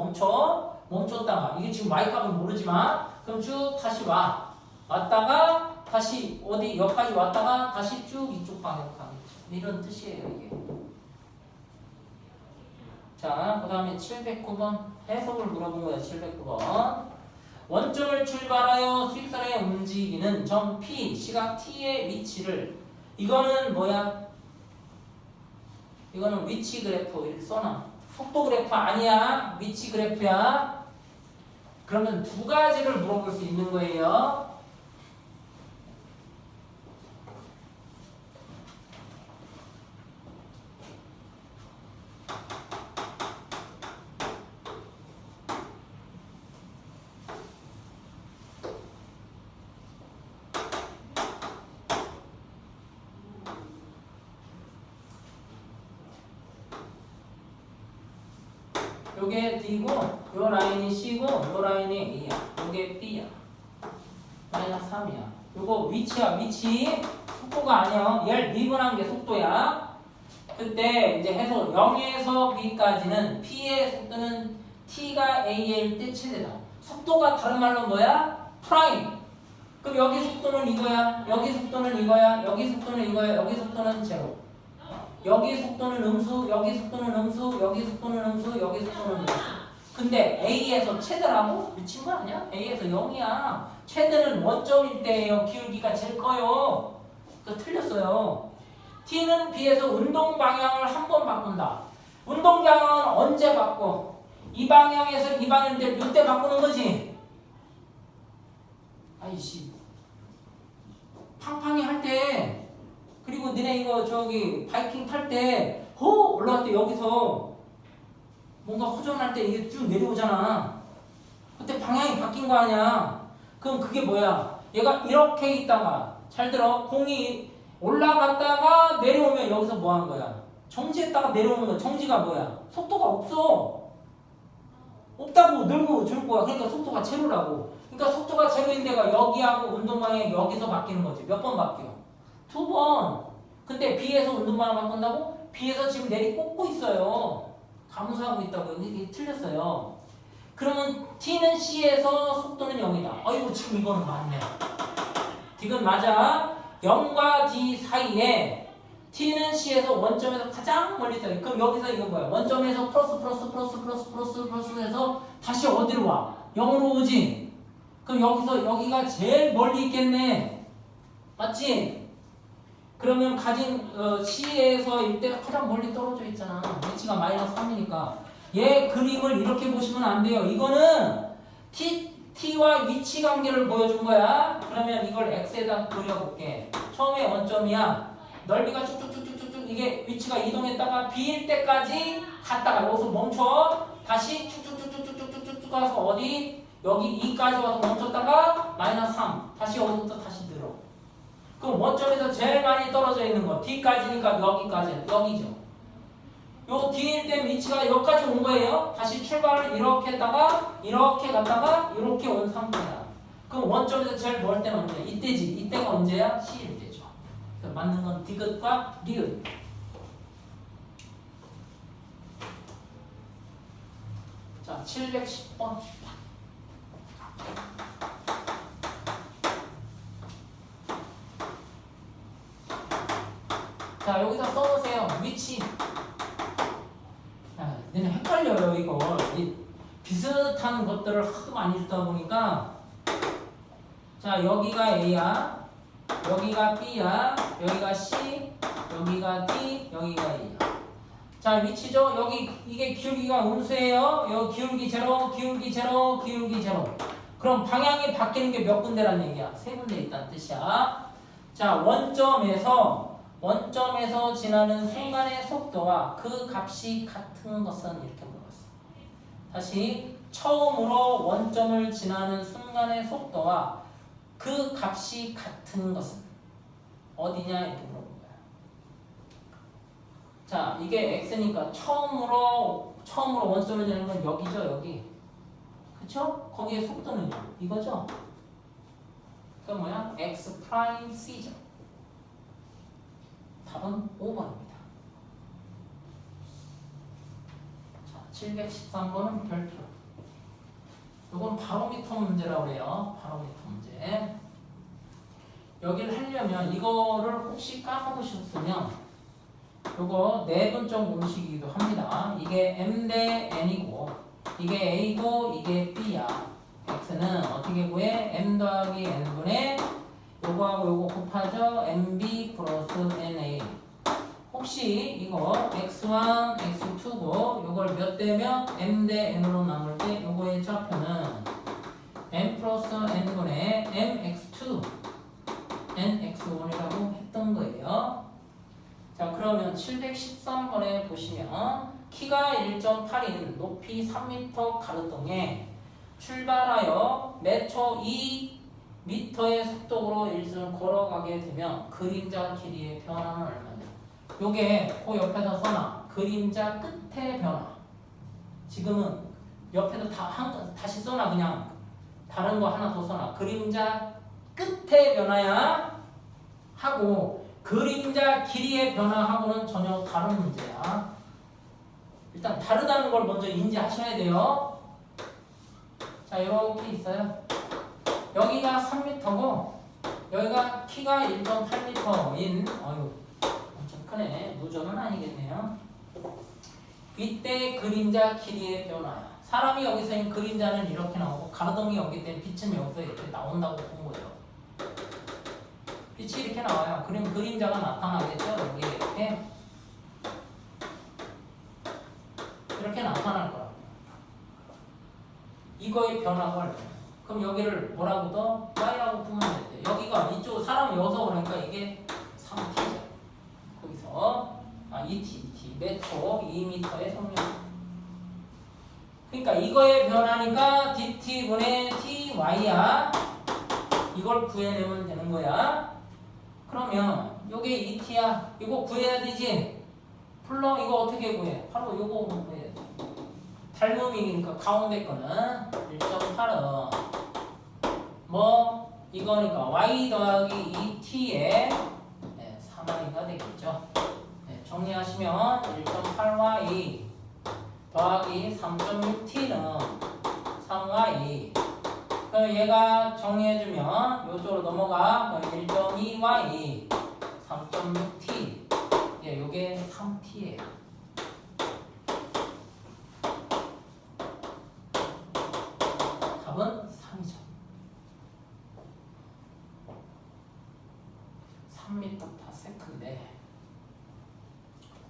멈췄다가 이게 지금 y 값은 모르지만 그럼 쭉 다시 왔다가 다시 어디 여기까지 왔다가 다시 쭉 이쪽 방향으로 가는 거죠. 이런 뜻이에요 이게. 자, 그 다음에 709번 해석을 물어본 거야. 709번 원점을 출발하여 수직선에 움직이는 점 P 시각 T의 위치를 이거는 뭐야? 이거는 위치 그래프 이렇게 써놔. 속도 그래프 아니야. 위치 그래프야. 그러면 두 가지를 물어볼 수 있는 거예요. 요게 D고 요 라인이 C고 요 라인이 A야. 요게 B야. 마이너스 3이야. 요거 위치야. 위치 속도가 아니야. 얘를 미분한 게 속도야. 그때 이제 해서 0에서 b까지는 p의 속도는 t가 a일 때 최대다. 속도가 다른 말로 뭐야? 프라임. 그럼 여기 속도는 이거야. 여기 속도는 이거야. 여기 속도는 이거야. 여기 속도는 제로. 여기 속도는 음수, 여기 속도는 음수, 여기 속도는 음수, 여기 속도는 음수. 근데 A에서 최대라고? 미친 거 아니야? A에서 0이야. 최대는 원점일 때예요. 기울기가 제일 커요. 그거 틀렸어요. T는 B에서 운동 방향을 한 번 바꾼다. 운동 방향은 언제 바꿔? 이 방향에서 이 방향인데 이때 바꾸는 거지. 아이씨. 팡팡이 할 때, 그리고 니네 이거 저기 바이킹 탈 때, 올라갈 때 여기서 뭔가 호전할 때 이게 쭉 내려오잖아. 그때 방향이 바뀐 거 아니야. 그럼 그게 뭐야? 얘가 이렇게 있다가, 잘 들어. 공이 올라갔다가 내려오면 여기서 뭐 하는 거야? 정지했다가 내려오는 거야. 정지가 뭐야? 속도가 없어. 없다고 늘고 줄 거야. 그러니까 속도가 제로라고. 그러니까 속도가 제로인 데가 여기하고 운동방향이 여기서 바뀌는 거지. 몇 번 바뀌어? 2번. 근데 B에서 운동방향 바꾼다고? B에서 지금 내리 꽂고 있어요. 감소하고 있다고. 이게 틀렸어요. 그러면 T는 C에서 속도는 0이다. 어이구 지금 이거는 맞네. 이건 맞아. 0과 D 사이에 T는 C에서 원점에서 가장 멀리 있다. 그럼 여기서 이거 뭐야? 원점에서 플러스 해서 다시 어디로 와? 0으로 오지? 그럼 여기서 여기가 제일 멀리 있겠네. 맞지? 그러면 가진 C에서 일대가 가장 멀리 떨어져 있잖아. 위치가 마이너스 3이니까. 얘 그림을 이렇게 보시면 안 돼요. 이거는 T와 위치 관계를 보여준 거야. 그러면 이걸 X에다 그려볼게. 처음에 원점이야. 넓이가 쭉쭉쭉쭉쭉 이게 위치가 이동했다가 B일 때까지 갔다가 여기서 멈춰. 다시 쭉쭉쭉쭉쭉쭉쭉 가서 어디? 여기 2까지 와서 멈췄다가 마이너스 3. 다시 여기부터 다시 늘어. 그럼 원점에서 제일 많이 떨어져 있는 거 D까지니까 여기까지. 여기죠. 요 D일 때 위치가 여기까지 온 거예요. 다시 출발을 이렇게 했다가 이렇게 갔다가 이렇게 온 상태야. 그럼 원점에서 제일 멀 때는 언제? 이때지. 이때가 언제야? C일 때죠. 그래서 맞는 건 디귿과 리을. 자, 710번. 자, 여기다 써놓으세요. 위치. 너네 헷갈려요, 이거. 비슷한 것들을 하도 많이 주다 보니까. 자, 여기가 A야. 여기가 B야. 여기가 C. 여기가 D. 여기가 A야. 자, 위치죠? 여기, 이게 기울기가 음수예요. 여기 기울기 제로, 기울기 제로, 기울기 제로. 그럼 방향이 바뀌는 게 몇 군데란 얘기야? 세 군데 있다는 뜻이야. 자, 원점에서 지나는 순간의 속도와 그 값이 같은 것은 이렇게 물어봤어. 다시 처음으로 원점을 지나는 순간의 속도와 그 값이 같은 것은 어디냐 이렇게 물어본 거야. 자, 이게 x니까 처음으로 원점을 지나는 건 여기죠, 여기. 그쵸? 거기에 속도는 이거죠. 그럼 뭐야? x 프라임 c죠. 답은 5번입니다. 자, 713번은 별표. 이건 바로미터 문제라고 그래요. 바로미터 문제. 여기를 하려면 이거를 혹시 까먹으셨으면 이거 내분적 공식이기도 합니다. 이게 m 대 n이고 이게 a고 이게 b야. x는 어떻게 구해? m 더하기 n분의 요거하고 요거 곱하죠. MB 플러스 NA. 혹시 이거 X1, X2고 요걸 몇 대면 M 대 N으로 나눌 때 요거의 좌표는 M 플러스 N분의 MX2, NX1이라고 했던 거예요. 자, 그러면 713번에 보시면 키가 1.8인 높이 3m 가로등에 출발하여 매초 2m의 속도로 일순 걸어가게 되면 그림자 길이의 변화는 얼마냐? 요게 그 옆에다 써놔. 그림자 끝의 변화. 지금은 옆에도 다시 써놔. 그냥 다른 거 하나 더 써놔. 그림자 끝의 변화야. 하고 그림자 길이의 변화하고는 전혀 다른 문제야. 일단 다르다는 걸 먼저 인지하셔야 돼요. 자, 이렇게 있어요. 여기가 3m고 여기가 키가 1.8m인 엄청 크네. 무조는 아니겠네요. 이때 그림자 길이의 변화야. 사람이 여기서 있는 그림자는 이렇게 나오고 가로등이 여기 때문에 빛은 여기서 이렇게 나온다고 본 거예요. 빛이 이렇게 나와요. 그럼 그림자가 나타나겠죠? 여기 이렇게 나타날 거야. 이거의 변화가 얼마나? 그럼 여기를 뭐라고 더? y라고 풀면 돼. 여기가 이쪽 사람이 여기서 그러니까 이게 3t죠. 거기서 2t 몇 초? 2m의 속력. 그러니까 이거의 변화니까 dt분의 ty야. 이걸 구해내면 되는 거야. 그러면 요게 2t야. 이거 구해야 되지. 풀러 이거 어떻게 구해? 바로 요거 구해야 돼. 닮음이니까 가운데 거는 1.8은 뭐 이거니까 y 더하기 2t에 3y가 되겠죠. 정리하시면 1.8y 더하기 3.6t는 3y. 그럼 얘가 정리해주면 이쪽으로 넘어가. 1.2y 3.6t. 요게 3t예요. 답은 3이죠. 3m/s인데.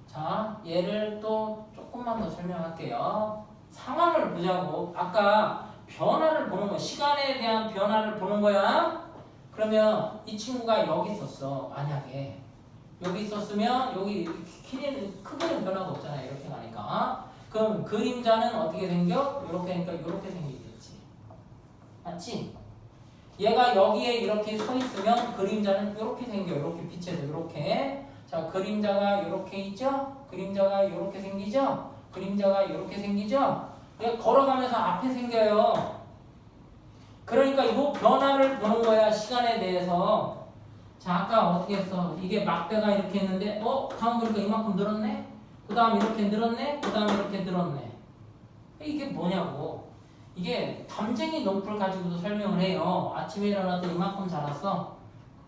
자, 얘를 또 조금만 더 설명할게요. 상황을 보자고. 아까 변화를 보는 거야. 시간에 대한 변화를 보는 거야. 그러면 이 친구가 여기 있었어. 만약에 여기 있었으면 여기 키는 크기는 변화가 없잖아. 이렇게 가니까. 그럼 그림자는 어떻게 생겨? 이렇게 하니까 이렇게 생기겠지. 맞지? 얘가 여기에 이렇게 서 있으면 그림자는 이렇게 생겨. 이렇게 빛에서 이렇게. 자, 그림자가 이렇게 있죠? 그림자가 이렇게 생기죠? 그림자가 이렇게 생기죠? 얘 걸어가면서 앞에 생겨요. 그러니까 이 변화를 보는 거야. 시간에 대해서. 자, 아까 어떻게 했어? 이게 막대가 이렇게 했는데 다음 보니까 이만큼 늘었네? 그 다음 이렇게 늘었네? 그 다음 이렇게 늘었네. 이게 뭐냐고. 이게 담쟁이 농풀 가지고도 설명을 해요. 아침에 일어나도 이만큼 자랐어.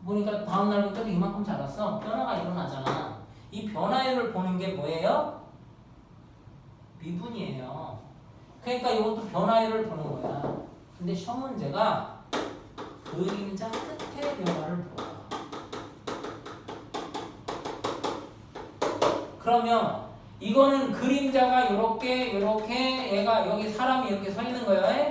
보니까 다음날 보니까 이만큼 자랐어. 변화가 일어나잖아. 이 변화를 보는 게 뭐예요? 미분이에요. 그러니까 이것도 변화를 보는 거야. 근데 시험 문제가 그림자 끝에 변화를 보는 거야. 그러면 이거는 그림자가 이렇게 얘가 여기 사람이 이렇게 서 있는 거야.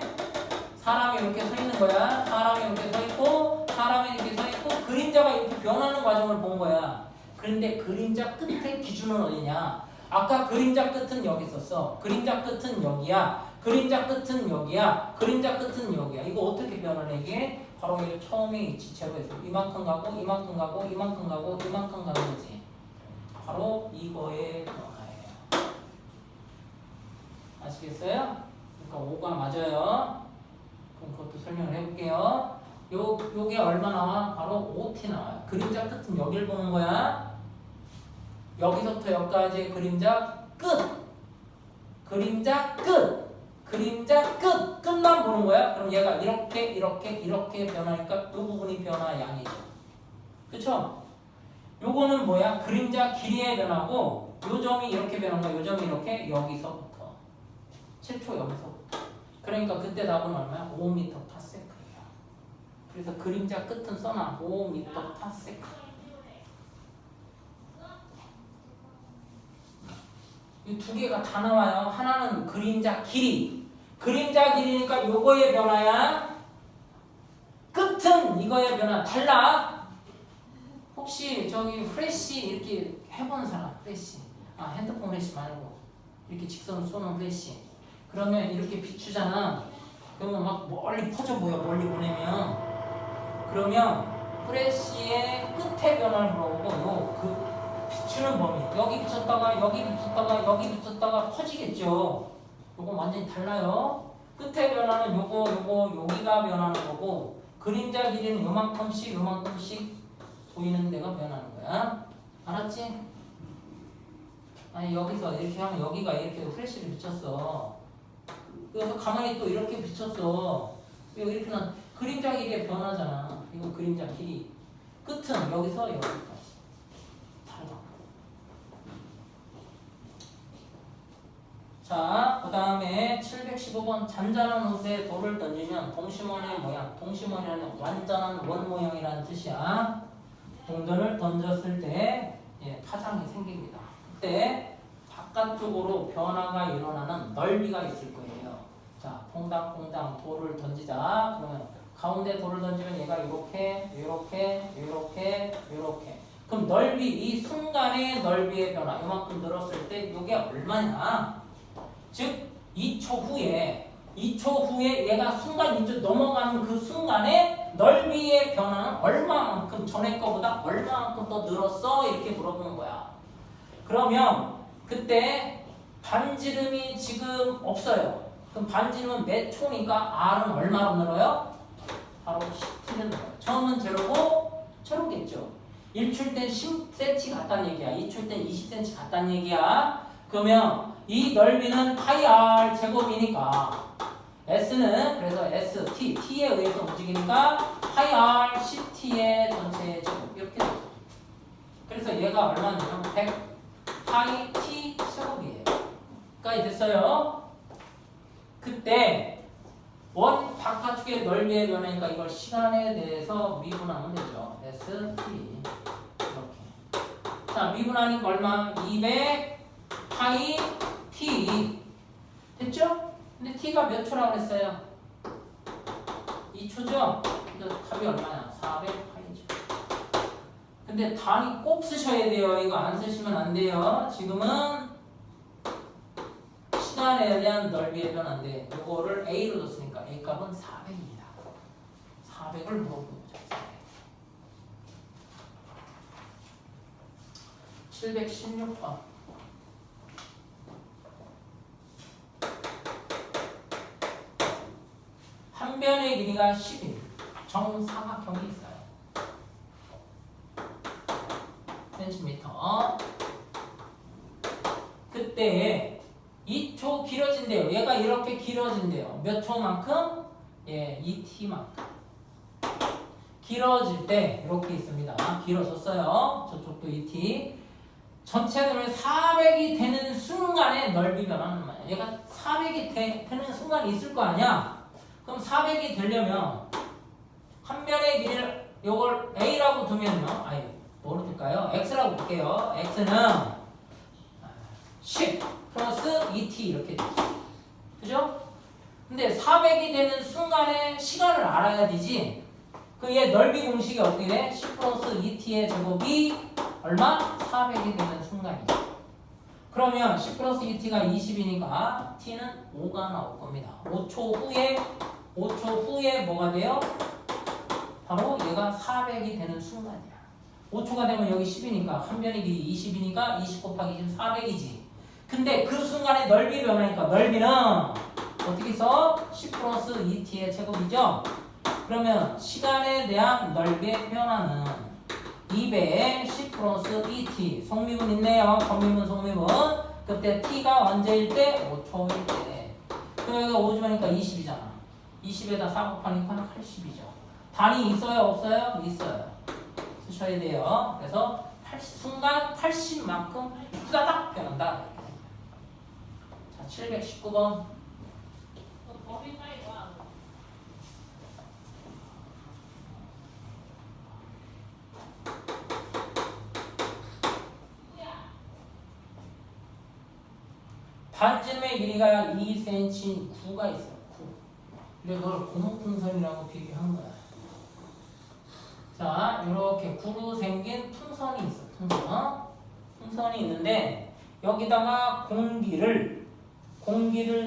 사람이 이렇게 서 있는 거야. 사람이 이렇게 서 있고 사람이 이렇게 서 있고 그림자가 이렇게 변하는 과정을 본 거야. 그런데 그림자 끝의 기준은 어디냐? 아까 그림자 끝은 여기 있었어. 그림자 끝은 여기야. 그림자 끝은 여기야. 그림자 끝은 여기야. 이거 어떻게 변하는 게? 바로 이 처음에 지체부에서 이만큼 가고 이만큼 가고 이만큼 가고 이만큼 가는 거지. 바로 이거의 변화예요. 아시겠어요? 그러니까 5가 맞아요. 그럼 그것도 설명을 해볼게요. 요게 얼마 나와? 바로 5t 나와요. 그림자 끝은 여길 보는 거야. 여기서부터 여기까지의 그림자 끝. 그림자 끝. 그림자 끝. 끝만 보는 거야. 그럼 얘가 이렇게 변하니까 이 부분이 변화 양이죠. 그쵸? 요거는 뭐야? 그림자 길이의 변화고 요 점이 이렇게 변한 거야. 요 점이 이렇게 여기서부터 최초 여기서부터. 그러니까 그때 답은 얼마야? 5m/s예요. 그래서 그림자 끝은 써놔. 5m/s. 이 두 개가 다 나와요. 하나는 그림자 길이. 그림자 길이니까 요거의 변화야. 끝은 이거의 변화. 달라. 혹시 저기 프레쉬 이렇게 해본 사람? 프레쉬. 핸드폰 프레쉬 말고 이렇게 직선을 쏘는 프레쉬. 그러면 이렇게 비추잖아. 그러면 막 멀리 퍼져 보여. 멀리 보내면. 그러면 프레쉬의 끝의 변화를 물어보고 비추는 범위. 여기 비췄다가 여기 비췄다가 여기 비췄다가 퍼지겠죠. 요거 완전히 달라요. 끝의 변화는 요거 여기가 변하는 거고 그림자 길이는 요만큼씩 보이는 데가 변하는 거야. 알았지? 아니 여기서 이렇게 하면 여기가 이렇게 후레쉬를 비쳤어. 그래서 가만히 또 이렇게 비쳤어. 이거 이렇게 는 그림자 길이에 변하잖아. 이거 그림자 길이. 끝은 여기서 여기까지. 달라. 자, 그 다음에 715번 잔잔한 옷에 돌을 던지면 동심원의 모양. 동심원이라는 완전한 원 모양이라는 뜻이야. 동전을 던졌을 때 파장이 생깁니다. 그때 바깥쪽으로 변화가 일어나는 넓이가 있을 거예요. 자, 퐁당퐁당 돌을 던지자. 그러면 가운데 돌을 던지면 얘가 이렇게, 이렇게, 이렇게, 이렇게. 그럼 넓이, 이 순간의 넓이의 변화, 이만큼 늘었을 때 이게 얼마냐? 즉, 2초 후에 얘가 순간 2초 넘어가는 그 순간에 넓이의 변화는 얼마만큼 전에 거보다 얼마만큼 더 늘었어? 이렇게 물어보는 거야. 그러면 그때 반지름이 지금 없어요. 그럼 반지름은 몇 초니까 R은 얼마로 늘어요? 바로 10t를 늘어요. 처음은 제로고 제로겠죠. 1초일 땐 10cm 같다는 얘기야. 2초일 땐 20cm 같다는 얘기야. 그러면 이 넓이는 파이 R 제곱이니까 S는 그래서 S, T, T에 의해서 움직이니까 파이 R 10T의 전체 제곱 이렇게 되죠. 그래서 얘가 얼마냐면 100 파이 T 제곱이에요. 까지 됐어요? 그때 원 바깥쪽의 넓이의 변화니까 이걸 시간에 대해서 미분하면 되죠. S, T 이렇게. 자, 미분하니까 얼마? 200 파이 T 됐죠? 근데 T가 몇 초라고 그랬어요? 2초죠? 근데 답이 얼마냐? 400파이죠. 근데 단위 꼭 쓰셔야 돼요. 이거 안 쓰시면 안 돼요. 지금은 시간에 대한 넓이의 변화인데 이거를 A로 줬으니까 A 값은 400입니다. 400을 물어보는 거죠. 716번. 한 변의 길이가 10인 정사각형이 있어요. 센티미터. 그때 2초 길어진대요. 얘가 이렇게 길어진대요. 몇 초만큼? 2t만큼. 길어질 때 이렇게 있습니다. 길어졌어요. 저쪽도 2t. 전체 넓이 400이 되는 순간에 넓이 변하는 거야. 얘가 400이 되는 순간이 있을 거 아니야? 그럼 400이 되려면 한 변의 길이를 이걸 A라고 두면요. 아니, 뭐로 둘까요? X라고 볼게요. X는 10 플러스 2t 이렇게 되죠. 그죠? 근데 400이 되는 순간에 시간을 알아야 되지. 그 얘 넓이 공식이 어떻게 돼? 10 플러스 2t의 제곱이 얼마? 400이 되는 순간이죠. 그러면 10 플러스 2t가 20이니까 t는 5가 나올 겁니다. 5초 후에 뭐가 돼요? 바로 얘가 400이 되는 순간이야. 5초가 되면 여기 10이니까 한 변의 길이 20이니까 20 곱하기 20 400이지. 근데 그 순간에 넓이 변하니까 넓이는 어떻게 써? 10 플러스 2t의 제곱이죠? 그러면 시간에 대한 넓이의 변화는 200에 10 플러스 2t. 속미분 있네요. 선미분, 속미분. 그때 t가 언제일 때? 5초일 때. 그럼 여기가 5 주니까 20이잖아. 20에다 4 곱하니까 80이죠. 단위 있어요? 없어요? 있어요. 쓰셔야 돼요. 그래서 순간 80만큼 후다닥 변한다. 자, 719번. 반지름의 길이가 2cm 9가 있어요. 9. 근데 그걸 고무풍선이라고 비교한 거야. 자, 이렇게 구로 생긴 풍선이 있어. 풍선이 있는데 여기다가 공기를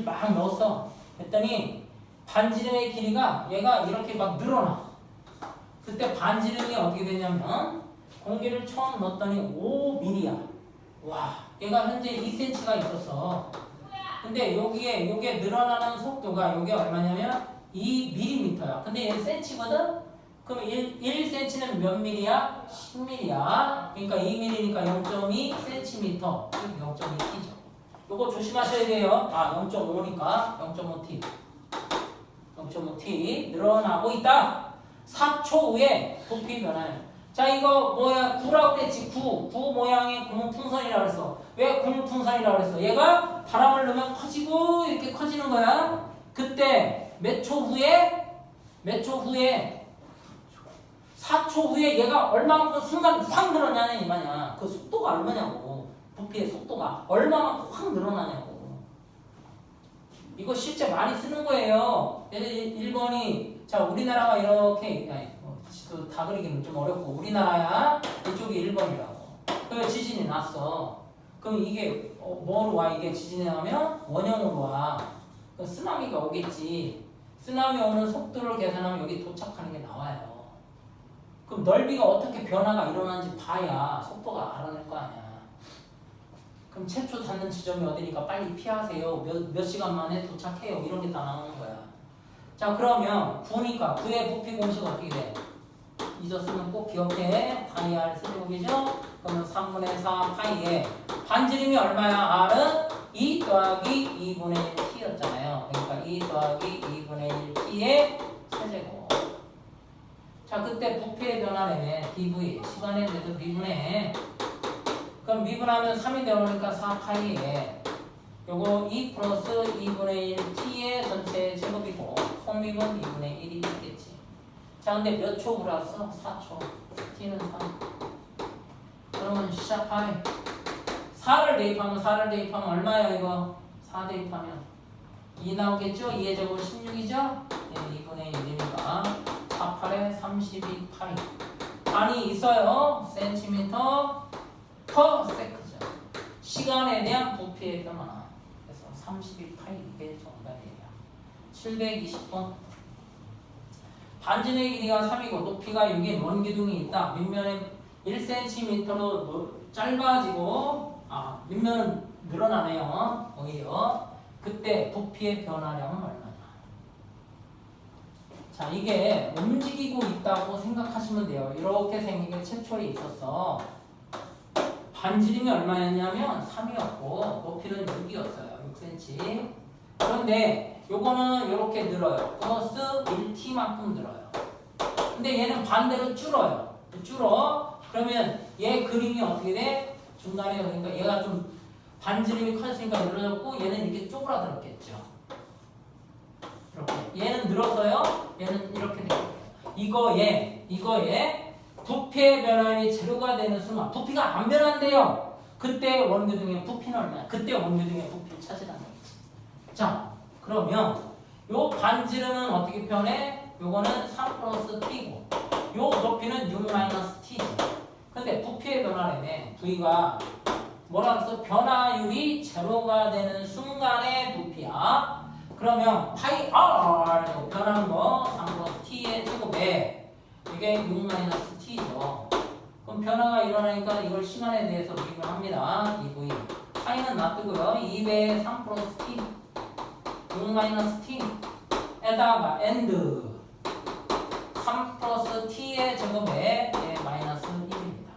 막 넣었어. 했더니 반지름의 길이가 얘가 이렇게 막 늘어나. 그때 반지름이 어떻게 되냐면 공기를 처음 넣었더니 5mm야. 와, 얘가 현재 2cm가 있었어. 근데 요게 늘어나는 속도가 요게 얼마냐면 2mm야. 근데 얘 cm거든? 그럼 1cm는 몇 밀리야? 10밀리야. 그러니까 2밀리니까 0.2cm. 0.2t죠. 요거 조심하셔야 돼요. 아, 0.5니까 0.5t. 0.5t 늘어나고 있다. 4초 후에 부피 변화요. 자, 이거 뭐야? 9라고 그랬지. 9 모양의 고무풍선이라고 그랬어. 왜 고무풍선이라고 그랬어? 얘가 바람을 넣으면 커지고 이렇게 커지는 거야. 그때 몇 초 후에 4초 후에 얘가 얼마만큼 순간 확 늘어나냐 이 말이야. 그 속도가 얼마냐고. 부피의 속도가 얼마만큼 확 늘어나냐고. 이거 실제 많이 쓰는 거예요. 1번이 자 우리나라가 이렇게 지도 다 그리기는 좀 어렵고 우리나라야 이쪽이 1번이라고. 그 지진이 났어. 그럼 이게 뭐로 와? 이게 지진이 나면 원형으로 와. 쓰나미가 오겠지. 쓰나미 오는 속도를 계산하면 여기 도착하는 게 나와요. 그럼 넓이가 어떻게 변화가 일어나는지 봐야 속도가 알아낼 거 아니야. 그럼 최초 닿는 지점이 어디니까 빨리 피하세요. 몇 시간 만에 도착해요. 이런 게 다 나오는 거야. 자, 그러면 9니까 9의 부피 공식 어떻게 돼? 잊었으면 꼭 기억해. 파이 r 세제곱이죠? 그러면 3분의 4 파이에 반지름이 얼마야? r은 2 더하기 2분의 1 t였잖아요. 그러니까 2 더하기 2분의 1 t의 세제곱. 자, 그때 부피의 변화라며 dv 시간에 대해서 미분해. 그럼 미분하면 3이 되오니까 4파이에 요거 2 플러스 2분의 1 t의 전체 제곱이고 속미분 2분의 1이 있겠지. 자, 근데 몇 초 불었어? 4초. t는 3. 그러면 시작하이. 4를 대입하면 얼마야 이거? 4 대입하면 2 나오겠죠? 2의 제곱 16이죠? 네, 2분의 1이니까 4, 8에 32파이. 반이 있어요. 센티미터 퍼 세크죠. 시간에 대한 부피의 변화. 그래서 32파이 이게 정답이에요. 720번. 반지의 길이가 3이고 높이가 6인 원기둥이 있다. 밑면에 1cm로 짧아지고 밑면은 늘어나네요. 오히려. 그때 부피의 변화량은 얼마냐. 자, 이게 움직이고 있다고 생각하시면 돼요. 이렇게 생긴 게 최초에 있었어. 반지름이 얼마였냐면 3이었고 높이는 6이었어요. 6cm. 그런데 요거는 이렇게 늘어요. 플러스 1t만큼 늘어요. 근데 얘는 반대로 줄어요. 줄어. 그러면 얘 그림이 어떻게 돼? 중간에 그러니까 얘가 좀 반지름이 커졌으니까 늘어졌고 얘는 이렇게 쪼그라들었겠죠. 이렇게. 얘는 늘었어요. 얘는 이렇게 돼요. 이거에 부피의 변환이 제로가 되는 순간 부피가 안 변한대요. 그때 원기둥의 부피는 얼마야? 그때 원기둥의 부피를 찾으라는 거지. 자, 그러면 요 반지름은 어떻게 표현해? 요거는 3 플러스 t고 요 높이는 6 마이너스 t죠. 근데 부피의 변화라며 V가 뭐라 그랬어? 변화율이 제로가 되는 순간의 부피야. 그러면 파이 r 변하는 거 3 플러스 t의 제곱에 이게 6 마이너스 t죠. 그럼 변화가 일어나니까 이걸 시간에 대해서 미분합니다. dv 파이는 놔두고요. 2배 3 플러스 t 6 마이너스 t 에다가 and 3 플러스 t의 제곱에 마이너스 1입니다.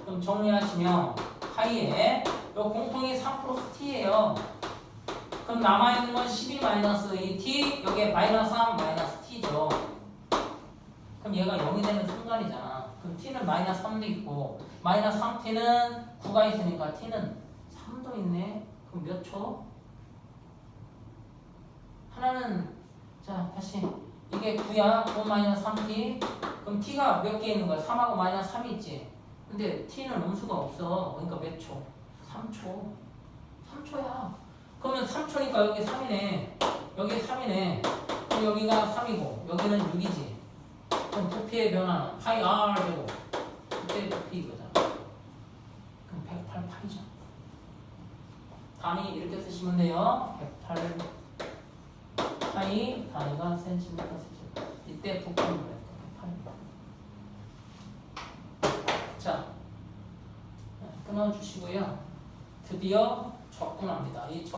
그럼 정리하시면 파이에 요 공통이 3 플러스 t예요. 그럼 남아있는 건 12 마이너스 2t 여기에 마이너스 3 마이너스 t죠. 그럼 얘가 0이 되는 순간이잖아. 그럼 t는 마이너스 3도 있고 마이너스 3t는 9가 있으니까 t는 3도 있네. 그럼 몇 초? 하나는 자 다시 이게 9야. 9 마이너스 3t. 그럼 t가 몇 개 있는 거야? 3하고 마이너스 3이 있지. 근데 t는 음수가 없어. 그러니까 몇 초? 3초. 3초야. 그러면 3초니까 여기 3이네. 여기 3이네. 그럼 여기가 3이고 여기는 6이지. 그럼 부피의 변화는 파이 r 되고 그때 부피 이거잖아. 그럼 108파이죠. 단위 이렇게 쓰시면 돼요. 108 파이 단위가 센티미터 쓰죠. 이때 부피는 그랬던 108입니다. 자, 끊어주시고요. 드디어 접근합니다. 이